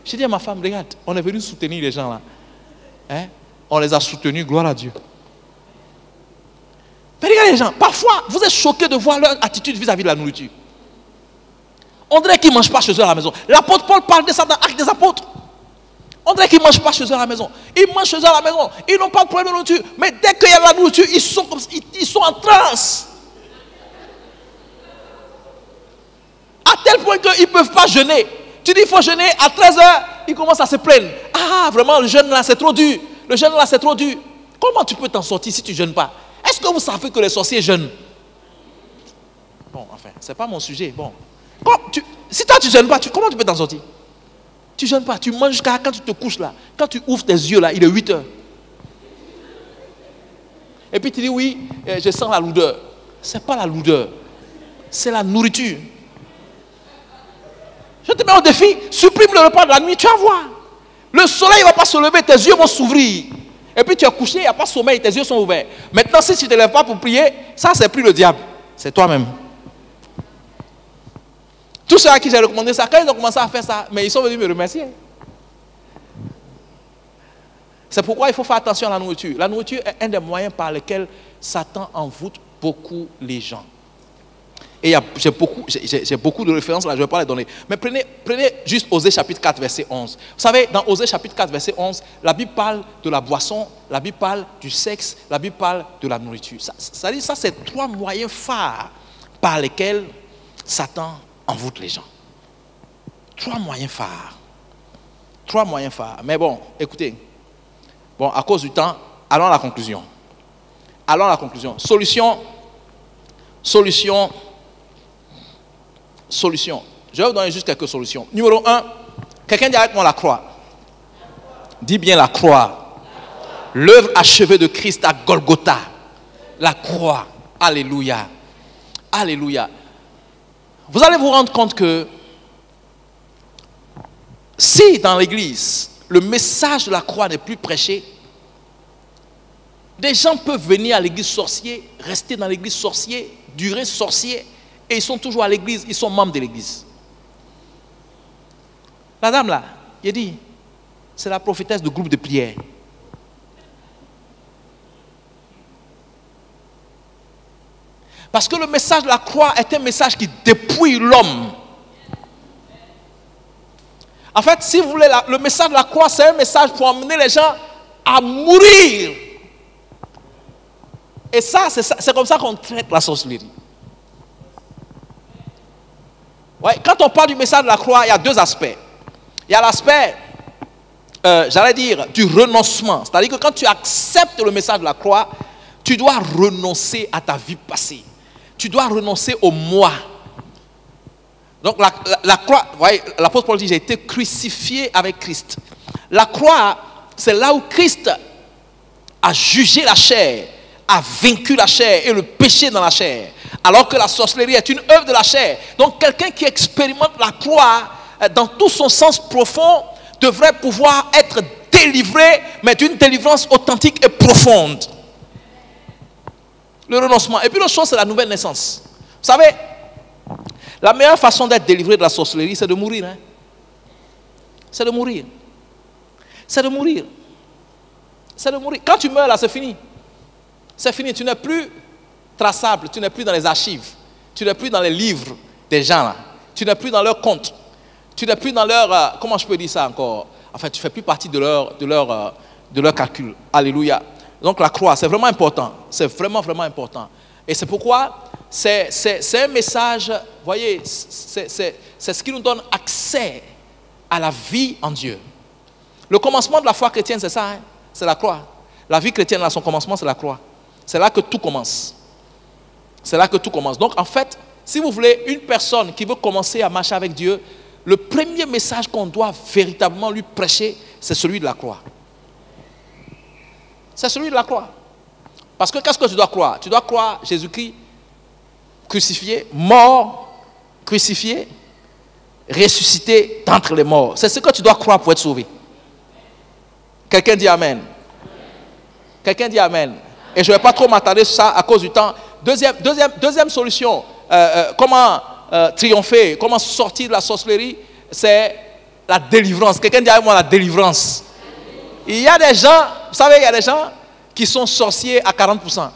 J'ai dit à ma femme, regarde, on est venu soutenir les gens là. Hein? On les a soutenus, gloire à Dieu. Mais regardez les gens, parfois vous êtes choqués de voir leur attitude vis-à-vis de la nourriture. On dirait qu'ils ne mangent pas chez eux à la maison. L'apôtre Paul parle de ça dans Actes des Apôtres. On dirait qu'ils ne mangent pas chez eux à la maison. Ils mangent chez eux à la maison. Ils n'ont pas de problème de nourriture. Mais dès qu'il y a de la nourriture, ils sont en transe. À tel point qu'ils ne peuvent pas jeûner. Tu dis qu'il faut jeûner à 13h, ils commencent à se plaindre. Ah, vraiment, le jeûne là, c'est trop dur. Le jeûne là, c'est trop dur. Comment tu peux t'en sortir si tu ne jeûnes pas? Est-ce que vous savez que les sorciers jeûnent? Bon, enfin, ce n'est pas mon sujet. Bon. Si toi tu ne jeûnes pas, comment tu peux t'en sortir? Tu ne jeûnes pas, tu manges jusqu'à quand tu te couches là. Quand tu ouvres tes yeux là, il est 8 heures. Et puis tu dis oui, je sens la lourdeur. Ce n'est pas la lourdeur, c'est la nourriture. Je te mets au défi, supprime le repas de la nuit, tu vas voir. Le soleil ne va pas se lever, tes yeux vont s'ouvrir. Et puis tu es couché, il n'y a pas de sommeil, tes yeux sont ouverts. Maintenant, si tu ne te lèves pas pour prier, ça c'est plus le diable, c'est toi-même. Tous ceux à qui j'ai recommandé ça, quand ils ont commencé à faire ça, mais ils sont venus me remercier. C'est pourquoi il faut faire attention à la nourriture. La nourriture est un des moyens par lesquels Satan envoûte beaucoup les gens. Et j'ai beaucoup de références là, je ne vais pas les donner. Mais prenez juste Osée chapitre 4, verset 11. Vous savez, dans Osée chapitre 4, verset 11, la Bible parle de la boisson, la Bible parle du sexe, la Bible parle de la nourriture. Ça, c'est 3 moyens phares par lesquels Satan envoûte les gens. 3 moyens phares. 3 moyens phares. Mais bon, écoutez. Bon, à cause du temps, allons à la conclusion. Allons à la conclusion. Solution. Je vais vous donner juste quelques solutions. Numéro 1, quelqu'un dit avec moi la croix. Dis bien la croix. L'œuvre achevée de Christ à Golgotha. La croix. Alléluia. Alléluia. Vous allez vous rendre compte que si dans l'église, le message de la croix n'est plus prêché, des gens peuvent venir à l'église sorcier, rester dans l'église sorcier, durer sorcier, et ils sont toujours à l'église, ils sont membres de l'église. La dame là, il a dit, c'est la prophétesse du groupe de prière. Parce que le message de la croix est un message qui dépouille l'homme. En fait, si vous voulez, le message de la croix, c'est un message pour amener les gens à mourir. Et ça, c'est comme ça qu'on traite la sorcellerie. Ouais, quand on parle du message de la croix, il y a 2 aspects. Il y a l'aspect, j'allais dire, du renoncement. C'est-à-dire que quand tu acceptes le message de la croix, tu dois renoncer à ta vie passée. Tu dois renoncer au moi. Donc la croix, vous voyez, l'apôtre Paul dit, j'ai été crucifié avec Christ. La croix, c'est là où Christ a jugé la chair, a vaincu la chair et le péché dans la chair. Alors que la sorcellerie est une œuvre de la chair. Donc quelqu'un qui expérimente la croix dans tout son sens profond devrait pouvoir être délivré, mais d'une délivrance authentique et profonde. Le renoncement. Et puis l'autre chose, c'est la nouvelle naissance. Vous savez, la meilleure façon d'être délivré de la sorcellerie, c'est de mourir. Hein? C'est de mourir. C'est de mourir. C'est de mourir. Quand tu meurs là, c'est fini. C'est fini. Tu n'es plus traçable. Tu n'es plus dans les archives. Tu n'es plus dans les livres des gens là. Tu n'es plus dans leurs comptes. Tu n'es plus dans leur... comment je peux dire ça encore? Enfin, tu ne fais plus partie de leur calcul. Alléluia. Donc la croix, c'est vraiment important. C'est vraiment, vraiment important. Et c'est pourquoi c'est un message, vous voyez, c'est ce qui nous donne accès à la vie en Dieu. Le commencement de la foi chrétienne, c'est ça, hein? C'est la croix. La vie chrétienne, là, son commencement, c'est la croix. C'est là que tout commence. C'est là que tout commence. Donc en fait, si vous voulez, une personne qui veut commencer à marcher avec Dieu, le premier message qu'on doit véritablement lui prêcher, c'est celui de la croix. C'est celui de la croix. Parce que qu'est-ce que tu dois croire? Tu dois croire Jésus-Christ crucifié, mort, crucifié, ressuscité d'entre les morts. C'est ce que tu dois croire pour être sauvé. Quelqu'un dit Amen. Quelqu'un dit Amen. Et je ne vais pas trop m'attarder sur ça à cause du temps. Deuxième solution, comment triompher, comment sortir de la sorcellerie, c'est la délivrance. Quelqu'un dit avec moi la délivrance. Il y a des gens, vous savez, il y a des gens qui sont sorciers à 40%.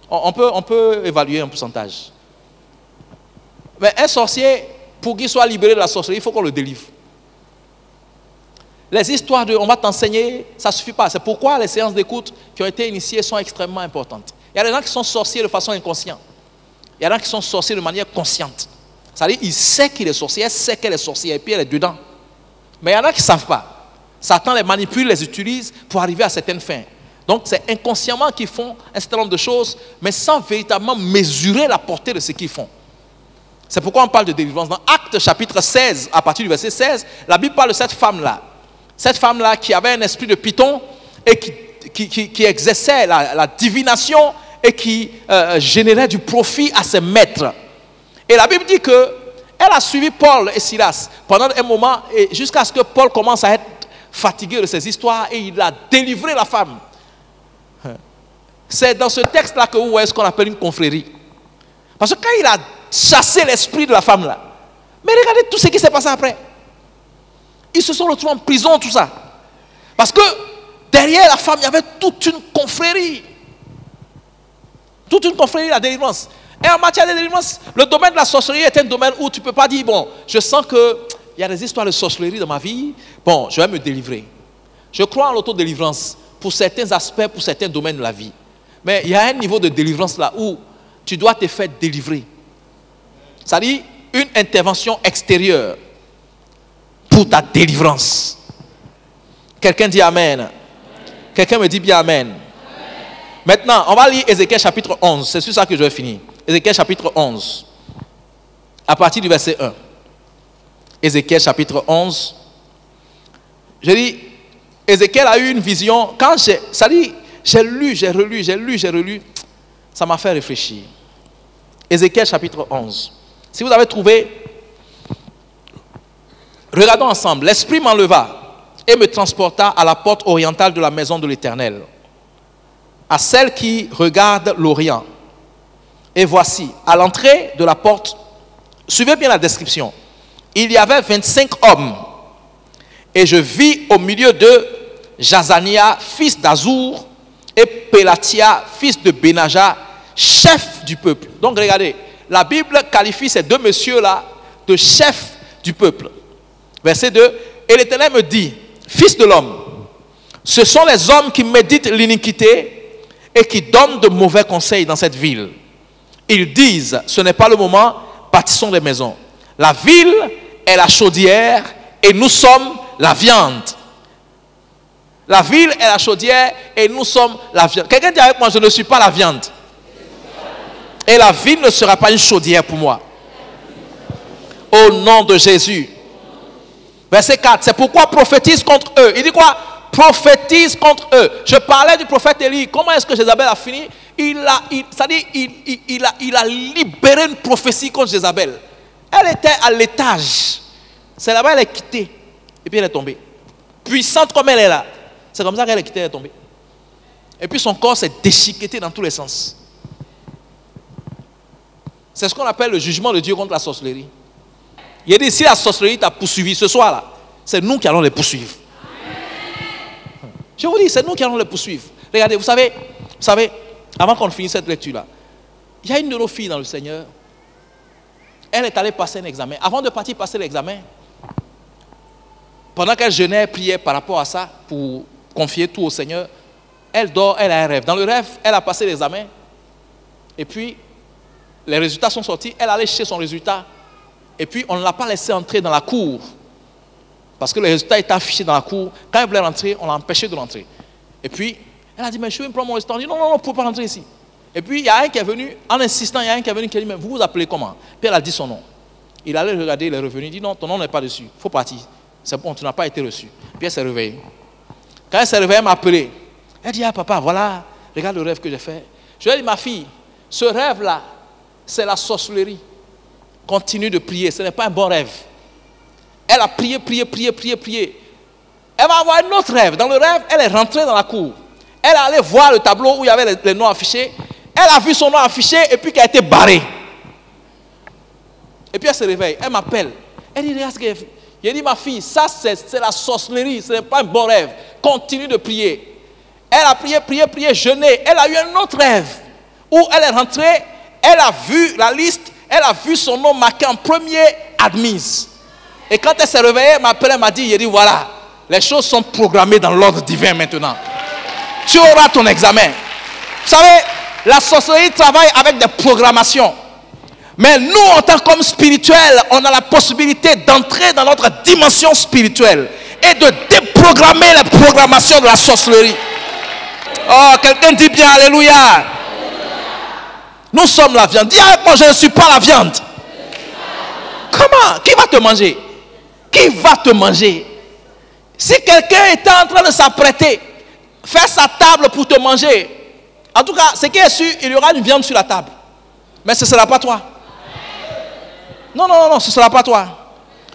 On peut évaluer un pourcentage. Mais un sorcier, pour qu'il soit libéré de la sorcellerie, il faut qu'on le délivre. Les histoires de on va t'enseigner, ça ne suffit pas. C'est pourquoi les séances d'écoute qui ont été initiées sont extrêmement importantes. Il y a des gens qui sont sorciers de façon inconsciente. Il y a des gens qui sont sorciers de manière consciente. C'est-à-dire, il sait qu'il est sorcier, elle sait qu'elle est sorcière et puis elle est dedans. Mais il y en a qui ne savent pas. Satan les manipule, les utilise pour arriver à certaines fins. Donc c'est inconsciemment qu'ils font un certain nombre de choses, mais sans véritablement mesurer la portée de ce qu'ils font. C'est pourquoi on parle de délivrance. Dans Actes chapitre 16, à partir du verset 16, la Bible parle de cette femme-là. Cette femme-là qui avait un esprit de python et qui exerçait la divination et qui générait du profit à ses maîtres. Et la Bible dit qu'elle a suivi Paul et Silas pendant un moment, et jusqu'à ce que Paul commence à être fatigué de ces histoires, et il a délivré la femme. C'est dans ce texte-là que vous voyez ce qu'on appelle une confrérie. Parce que quand il a chassé l'esprit de la femme là, mais regardez tout ce qui s'est passé après. Ils se sont retrouvés en prison, tout ça. Parce que derrière la femme, il y avait toute une confrérie. Toute une confrérie, la délivrance. Et en matière de délivrance, le domaine de la sorcellerie est un domaine où tu ne peux pas dire, bon, je sens qu'il y a des histoires de sorcellerie dans ma vie, bon, je vais me délivrer. Je crois en l'autodélivrance pour certains aspects, pour certains domaines de la vie. Mais il y a un niveau de délivrance là où tu dois te faire délivrer. C'est-à-dire une intervention extérieure pour ta délivrance. Quelqu'un dit Amen. Quelqu'un me dit bien Amen. Maintenant, on va lire Ézéchiel chapitre 11. C'est sur ça que je vais finir. Ézéchiel chapitre 11. À partir du verset 1. Ézéchiel chapitre 11. Je dis, Ézéchiel a eu une vision. Quand j'ai lu, j'ai relu. Ça m'a fait réfléchir. Ézéchiel chapitre 11. Si vous avez trouvé, regardons ensemble. L'Esprit m'enleva et me transporta à la porte orientale de la maison de l'Éternel, à celle qui regarde l'Orient. Et voici, à l'entrée de la porte, suivez bien la description, il y avait 25 hommes. Et je vis au milieu d'eux Jazania, fils d'Azour, et Pélatia, fils de Benaja, chef du peuple. Donc regardez, la Bible qualifie ces deux messieurs-là de chefs du peuple. Verset 2, et l'Éternel me dit, fils de l'homme, ce sont les hommes qui méditent l'iniquité et qui donnent de mauvais conseils dans cette ville. Ils disent, ce n'est pas le moment, bâtissons des maisons. La ville est la chaudière et nous sommes la viande. La ville est la chaudière et nous sommes la viande. Quelqu'un dit avec moi, je ne suis pas la viande. Et la ville ne sera pas une chaudière pour moi. Au nom de Jésus. Verset 4, c'est pourquoi prophétise contre eux. Il dit quoi? Prophétise contre eux. Je parlais du prophète Élie. Comment est-ce que Jézabel a fini? Il a libéré une prophétie contre Jézabel. Elle était à l'étage. C'est là-bas elle est quittée. Et puis elle est tombée. Puissante comme elle est là. C'est comme ça qu'elle est quittée, elle est tombée. Et puis son corps s'est déchiqueté dans tous les sens. C'est ce qu'on appelle le jugement de Dieu contre la sorcellerie. Il dit, si la sorcellerie t'a poursuivi ce soir-là, c'est nous qui allons les poursuivre. Je vous dis, c'est nous qui allons les poursuivre. Regardez, vous savez, avant qu'on finisse cette lecture-là, il y a une de nos filles dans le Seigneur. Elle est allée passer un examen. Avant de partir passer l'examen, pendant qu'elle jeûnait, priait par rapport à ça, pour confier tout au Seigneur, elle dort, elle a un rêve. Dans le rêve, elle a passé l'examen. Et puis, les résultats sont sortis. Elle allait chercher son résultat. Et puis, on ne l'a pas laissé entrer dans la cour. Parce que le résultat était affiché dans la cour. Quand elle voulait rentrer, on l'a empêché de rentrer. Et puis, elle a dit, mais je vais me prendre mon résultat. On dit, non, vous ne pouvez pas rentrer ici. Et puis, il y a un qui est venu, en insistant, il y a un qui est venu qui a dit, mais vous vous appelez comment? Puis elle a dit son nom. Il allait regarder, il est revenu. Il dit, non, ton nom n'est pas dessus. Il faut partir. C'est bon, tu n'as pas été reçu. Puis elle s'est réveillée. Quand elle s'est réveillée, elle m'a appelé. Elle dit, ah papa, voilà, regarde le rêve que j'ai fait. Je lui ai dit, ma fille, ce rêve-là, c'est la sorcellerie. Continue de prier, ce n'est pas un bon rêve. Elle a prié. Elle va avoir un autre rêve. Dans le rêve, elle est rentrée dans la cour. Elle est allée voir le tableau où il y avait les noms affichés. Elle a vu son nom affiché et puis qu'elle a été barrée. Et puis elle se réveille, elle m'appelle. Elle dit, regarde ce qu'elle fait. J'ai dit, ma fille, ça c'est la sorcellerie, ce n'est pas un bon rêve. Continue de prier. Elle a prié, jeûné. Elle a eu un autre rêve où elle est rentrée, elle a vu la liste, elle a vu son nom marqué en premier, admise. Et quand elle s'est réveillée, elle m'a appelé, elle m'a dit, j'ai dit, voilà, les choses sont programmées dans l'ordre divin maintenant. Tu auras ton examen. Vous savez, la sorcellerie travaille avec des programmations. Mais nous, en tant qu'hommes spirituels, on a la possibilité d'entrer dans notre dimension spirituelle et de déprogrammer les programmations de la sorcellerie. Oh, quelqu'un dit bien alléluia. Nous sommes la viande. Dis avec moi, je ne suis pas la viande. Comment? Qui va te manger? Qui va te manger? Si quelqu'un était en train de s'apprêter, faire sa table pour te manger, en tout cas, ce qui est sûr, il y aura une viande sur la table. Mais ce ne sera pas toi. Non, ce ne sera pas toi.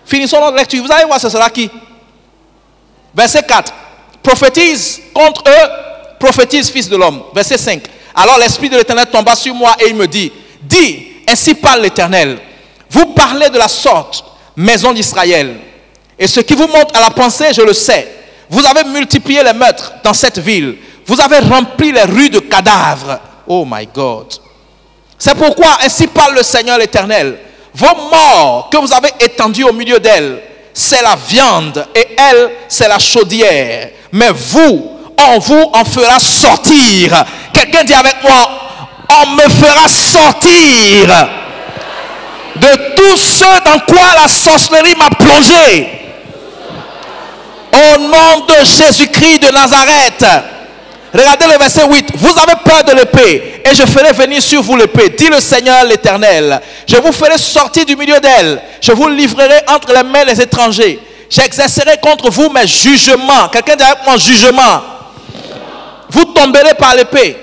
Finissons notre lecture. Vous allez voir, ce sera qui? Verset 4. Prophétise contre eux, prophétise, fils de l'homme. Verset 5. Alors l'Esprit de l'Éternel tomba sur moi et il me dit, dis, ainsi parle l'Éternel. Vous parlez de la sorte, maison d'Israël. Et ce qui vous monte à la pensée, je le sais. Vous avez multiplié les meurtres dans cette ville. Vous avez rempli les rues de cadavres. Oh my God. C'est pourquoi, ainsi parle le Seigneur l'Éternel. Vos morts que vous avez étendus au milieu d'elle, c'est la viande et elle, c'est la chaudière. Mais vous, on vous en fera sortir. Quelqu'un dit avec moi, on me fera sortir de tout ce dans quoi la sorcellerie m'a plongé. Au nom de Jésus-Christ de Nazareth. Regardez le verset 8. Vous avez peur de l'épée et je ferai venir sur vous l'épée, dit le Seigneur l'Éternel. Je vous ferai sortir du milieu d'elle. Je vous livrerai entre les mains des étrangers. J'exercerai contre vous mes jugements. Quelqu'un dit avec moi jugement. Vous tomberez par l'épée.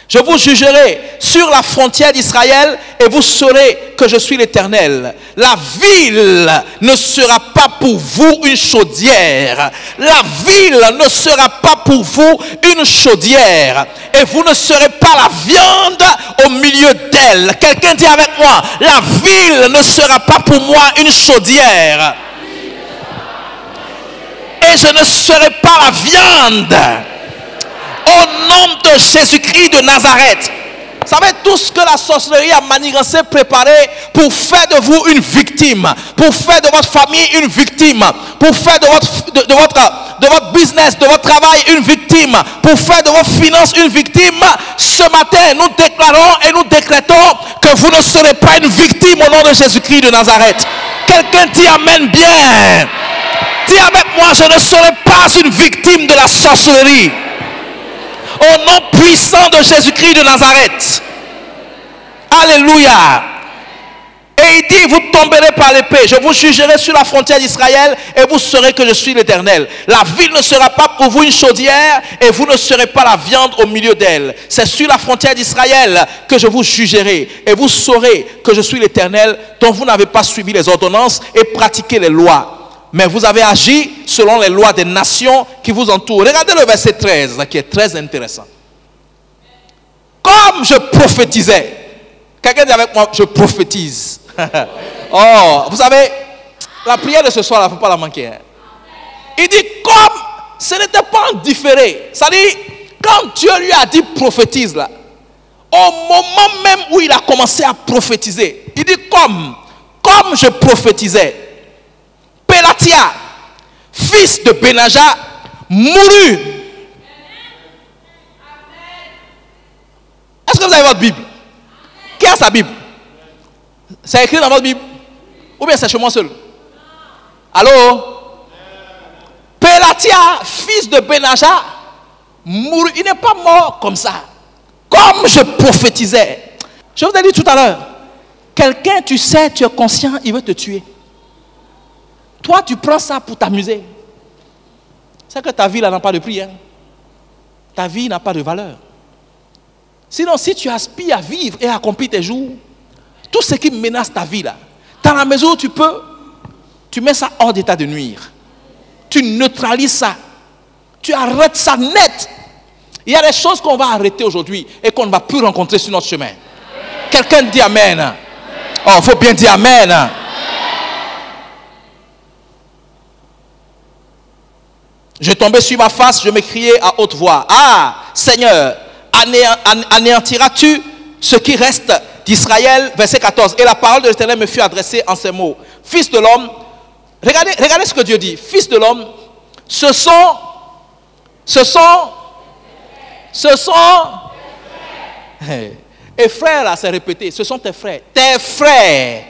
Je vous jugerai sur la frontière d'Israël et vous saurez que je suis l'Éternel. La ville ne sera pas pour vous une chaudière. La ville ne sera pas pour vous une chaudière. Et vous ne serez pas la viande au milieu d'elle. Quelqu'un dit avec moi, la ville ne sera pas pour moi une chaudière. Et je ne serai pas la viande. Au nom de Jésus-Christ de Nazareth. Vous savez tout ce que la sorcellerie a manigancé, préparé pour faire de vous une victime, pour faire de votre famille une victime, pour faire de votre business, de votre travail une victime, pour faire de vos finances une victime. Ce matin, nous déclarons et nous décrétons que vous ne serez pas une victime au nom de Jésus-Christ de Nazareth. Quelqu'un dit amen bien. Dis avec moi, je ne serai pas une victime de la sorcellerie. Au nom puissant de Jésus-Christ de Nazareth. Alléluia. Et il dit, vous tomberez par l'épée. Je vous jugerai sur la frontière d'Israël et vous saurez que je suis l'Éternel. La ville ne sera pas pour vous une chaudière et vous ne serez pas la viande au milieu d'elle. C'est sur la frontière d'Israël que je vous jugerai et vous saurez que je suis l'Éternel, dont vous n'avez pas suivi les ordonnances et pratiqué les lois. Mais vous avez agi selon les lois des nations qui vous entourent. Regardez le verset 13 qui est très intéressant. Comme je prophétisais. Quelqu'un dit avec moi, je prophétise. Oh, vous savez, la prière de ce soir, il ne faut pas la manquer. Hein. Il dit comme ce n'était pas en différé. C'est-à-dire, quand Dieu lui a dit prophétise là, au moment même où il a commencé à prophétiser, il dit comme je prophétisais. Pélatia, fils de Benaja, mourut. Est-ce que vous avez votre Bible? Qui a sa Bible? C'est écrit dans votre Bible? Ou bien c'est chez moi seul? Allô? Pélatia, fils de Benaja, mourut. Il n'est pas mort comme ça. Comme je prophétisais. Je vous ai dit tout à l'heure, quelqu'un, tu sais, tu es conscient, il veut te tuer. Toi, tu prends ça pour t'amuser. C'est que ta vie là n'a pas de prix. Hein? Ta vie n'a pas de valeur. Sinon, si tu aspires à vivre et à accomplir tes jours, tout ce qui menace ta vie là, dans la mesure où tu peux, tu mets ça hors d'état de nuire. Tu neutralises ça. Tu arrêtes ça net. Il y a des choses qu'on va arrêter aujourd'hui et qu'on ne va plus rencontrer sur notre chemin. Quelqu'un dit amen. Oh, il faut bien dire amen. Je tombais sur ma face, je m'écriais à haute voix. Ah, Seigneur, anéantiras-tu ce qui reste d'Israël? Verset 14. Et la parole de l'Éternel me fut adressée en ces mots. Fils de l'homme, regardez ce que Dieu dit. Fils de l'homme, ce sont et frères là, c'est répété, ce sont tes frères. Tes frères.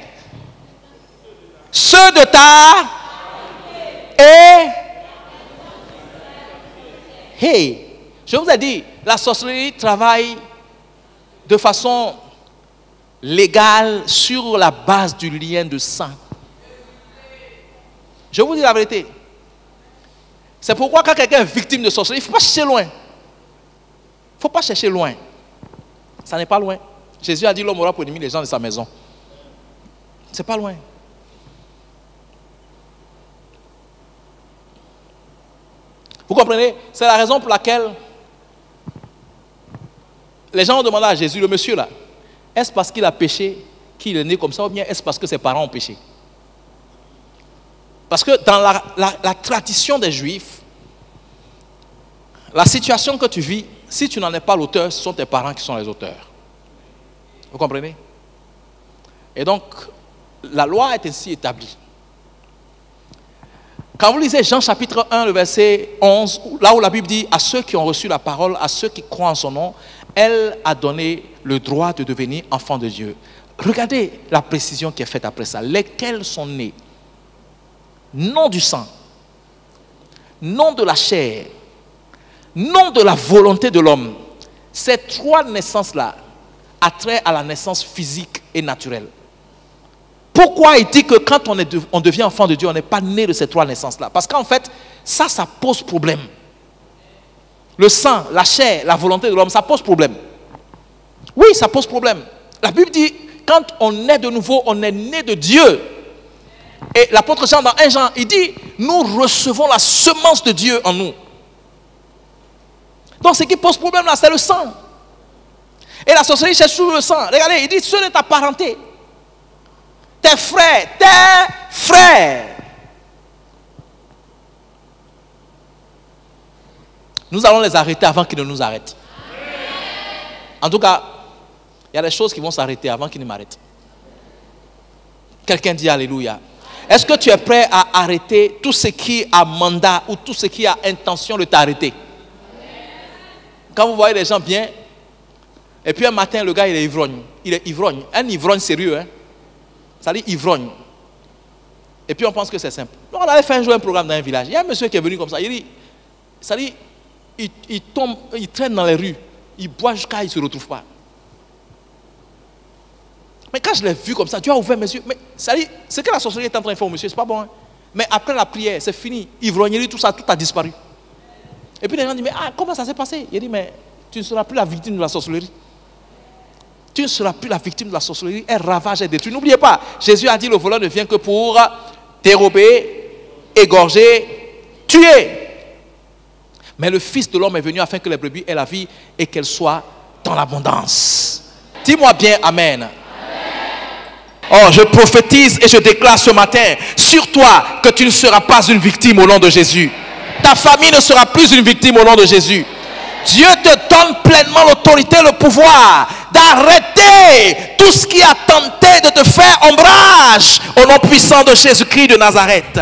Ceux de ta et hey, Je vous ai dit, la sorcellerie travaille de façon légale sur la base du lien de sang. Je vous dis la vérité. C'est pourquoi quand quelqu'un est victime de sorcellerie, il ne faut pas chercher loin. Il ne faut pas chercher loin. Ça n'est pas loin. Jésus a dit l'homme aura pour ennemi les gens de sa maison. C'est pas loin. Vous comprenez? C'est la raison pour laquelle les gens ont demandé à Jésus, le monsieur là, est-ce parce qu'il a péché qu'il est né comme ça ou bien est-ce parce que ses parents ont péché? Parce que dans la tradition des Juifs, la situation que tu vis, si tu n'en es pas l'auteur, ce sont tes parents qui sont les auteurs. Vous comprenez? Et donc, la loi est ainsi établie. Quand vous lisez Jean chapitre 1, le verset 11, là où la Bible dit « À ceux qui ont reçu la parole, à ceux qui croient en son nom, elle a donné le droit de devenir enfants de Dieu. » Regardez la précision qui est faite après ça. Lesquels sont nés? Non du sang, non de la chair, non de la volonté de l'homme. Ces trois naissances-là a trait à la naissance physique et naturelle. Pourquoi il dit que quand on devient enfant de Dieu, on n'est pas né de ces trois naissances-là? Parce qu'en fait, ça pose problème. Le sang, la chair, la volonté de l'homme, ça pose problème. Oui, ça pose problème. La Bible dit, quand on est de nouveau, on est né de Dieu. Et l'apôtre Jean, dans 1 Jean, il dit, nous recevons la semence de Dieu en nous. Donc, ce qui pose problème là, c'est le sang. Et la sorcellerie cherche sur le sang. Regardez, il dit, ceux de ta parenté, tes frères. Nous allons les arrêter avant qu'ils ne nous arrêtent. En tout cas, il y a des choses qui vont s'arrêter avant qu'ils ne m'arrêtent. Quelqu'un dit Alléluia. Est-ce que tu es prêt à arrêter tout ce qui a mandat ou tout ce qui a intention de t'arrêter? Quand vous voyez les gens bien, et puis un matin, le gars, il est ivrogne. Il est ivrogne. Un ivrogne sérieux, hein? Ça dit ivrogne. Et puis on pense que c'est simple. On avait fait un jour un programme dans un village. Il y a un monsieur qui est venu comme ça. Il dit, ça dit, il tombe, il traîne dans les rues. Il boit jusqu'à il ne se retrouve pas. Mais quand je l'ai vu comme ça, Dieu a ouvert mes yeux. Mais ça dit, ce que la sorcellerie est en train de faire au monsieur, c'est pas bon. Hein? Mais après la prière, c'est fini. Ivrognerie, tout ça, tout a disparu. Et puis les gens disent, mais comment ça s'est passé? Il dit, mais tu ne seras plus la victime de la sorcellerie. Tu ne seras plus la victime de la sorcellerie. Elle ravage et détruit. N'oubliez pas, Jésus a dit, le voleur ne vient que pour dérober, égorger, tuer. Mais le Fils de l'homme est venu afin que les brebis aient la vie et qu'elles soient dans l'abondance. Dis-moi bien Amen. Oh, je prophétise et je déclare ce matin sur toi que tu ne seras pas une victime au nom de Jésus. Ta famille ne sera plus une victime au nom de Jésus. Dieu te donne pleinement l'autorité, le pouvoir d'arrêter tout ce qui a tenté de te faire ombrage au nom puissant de Jésus-Christ de Nazareth.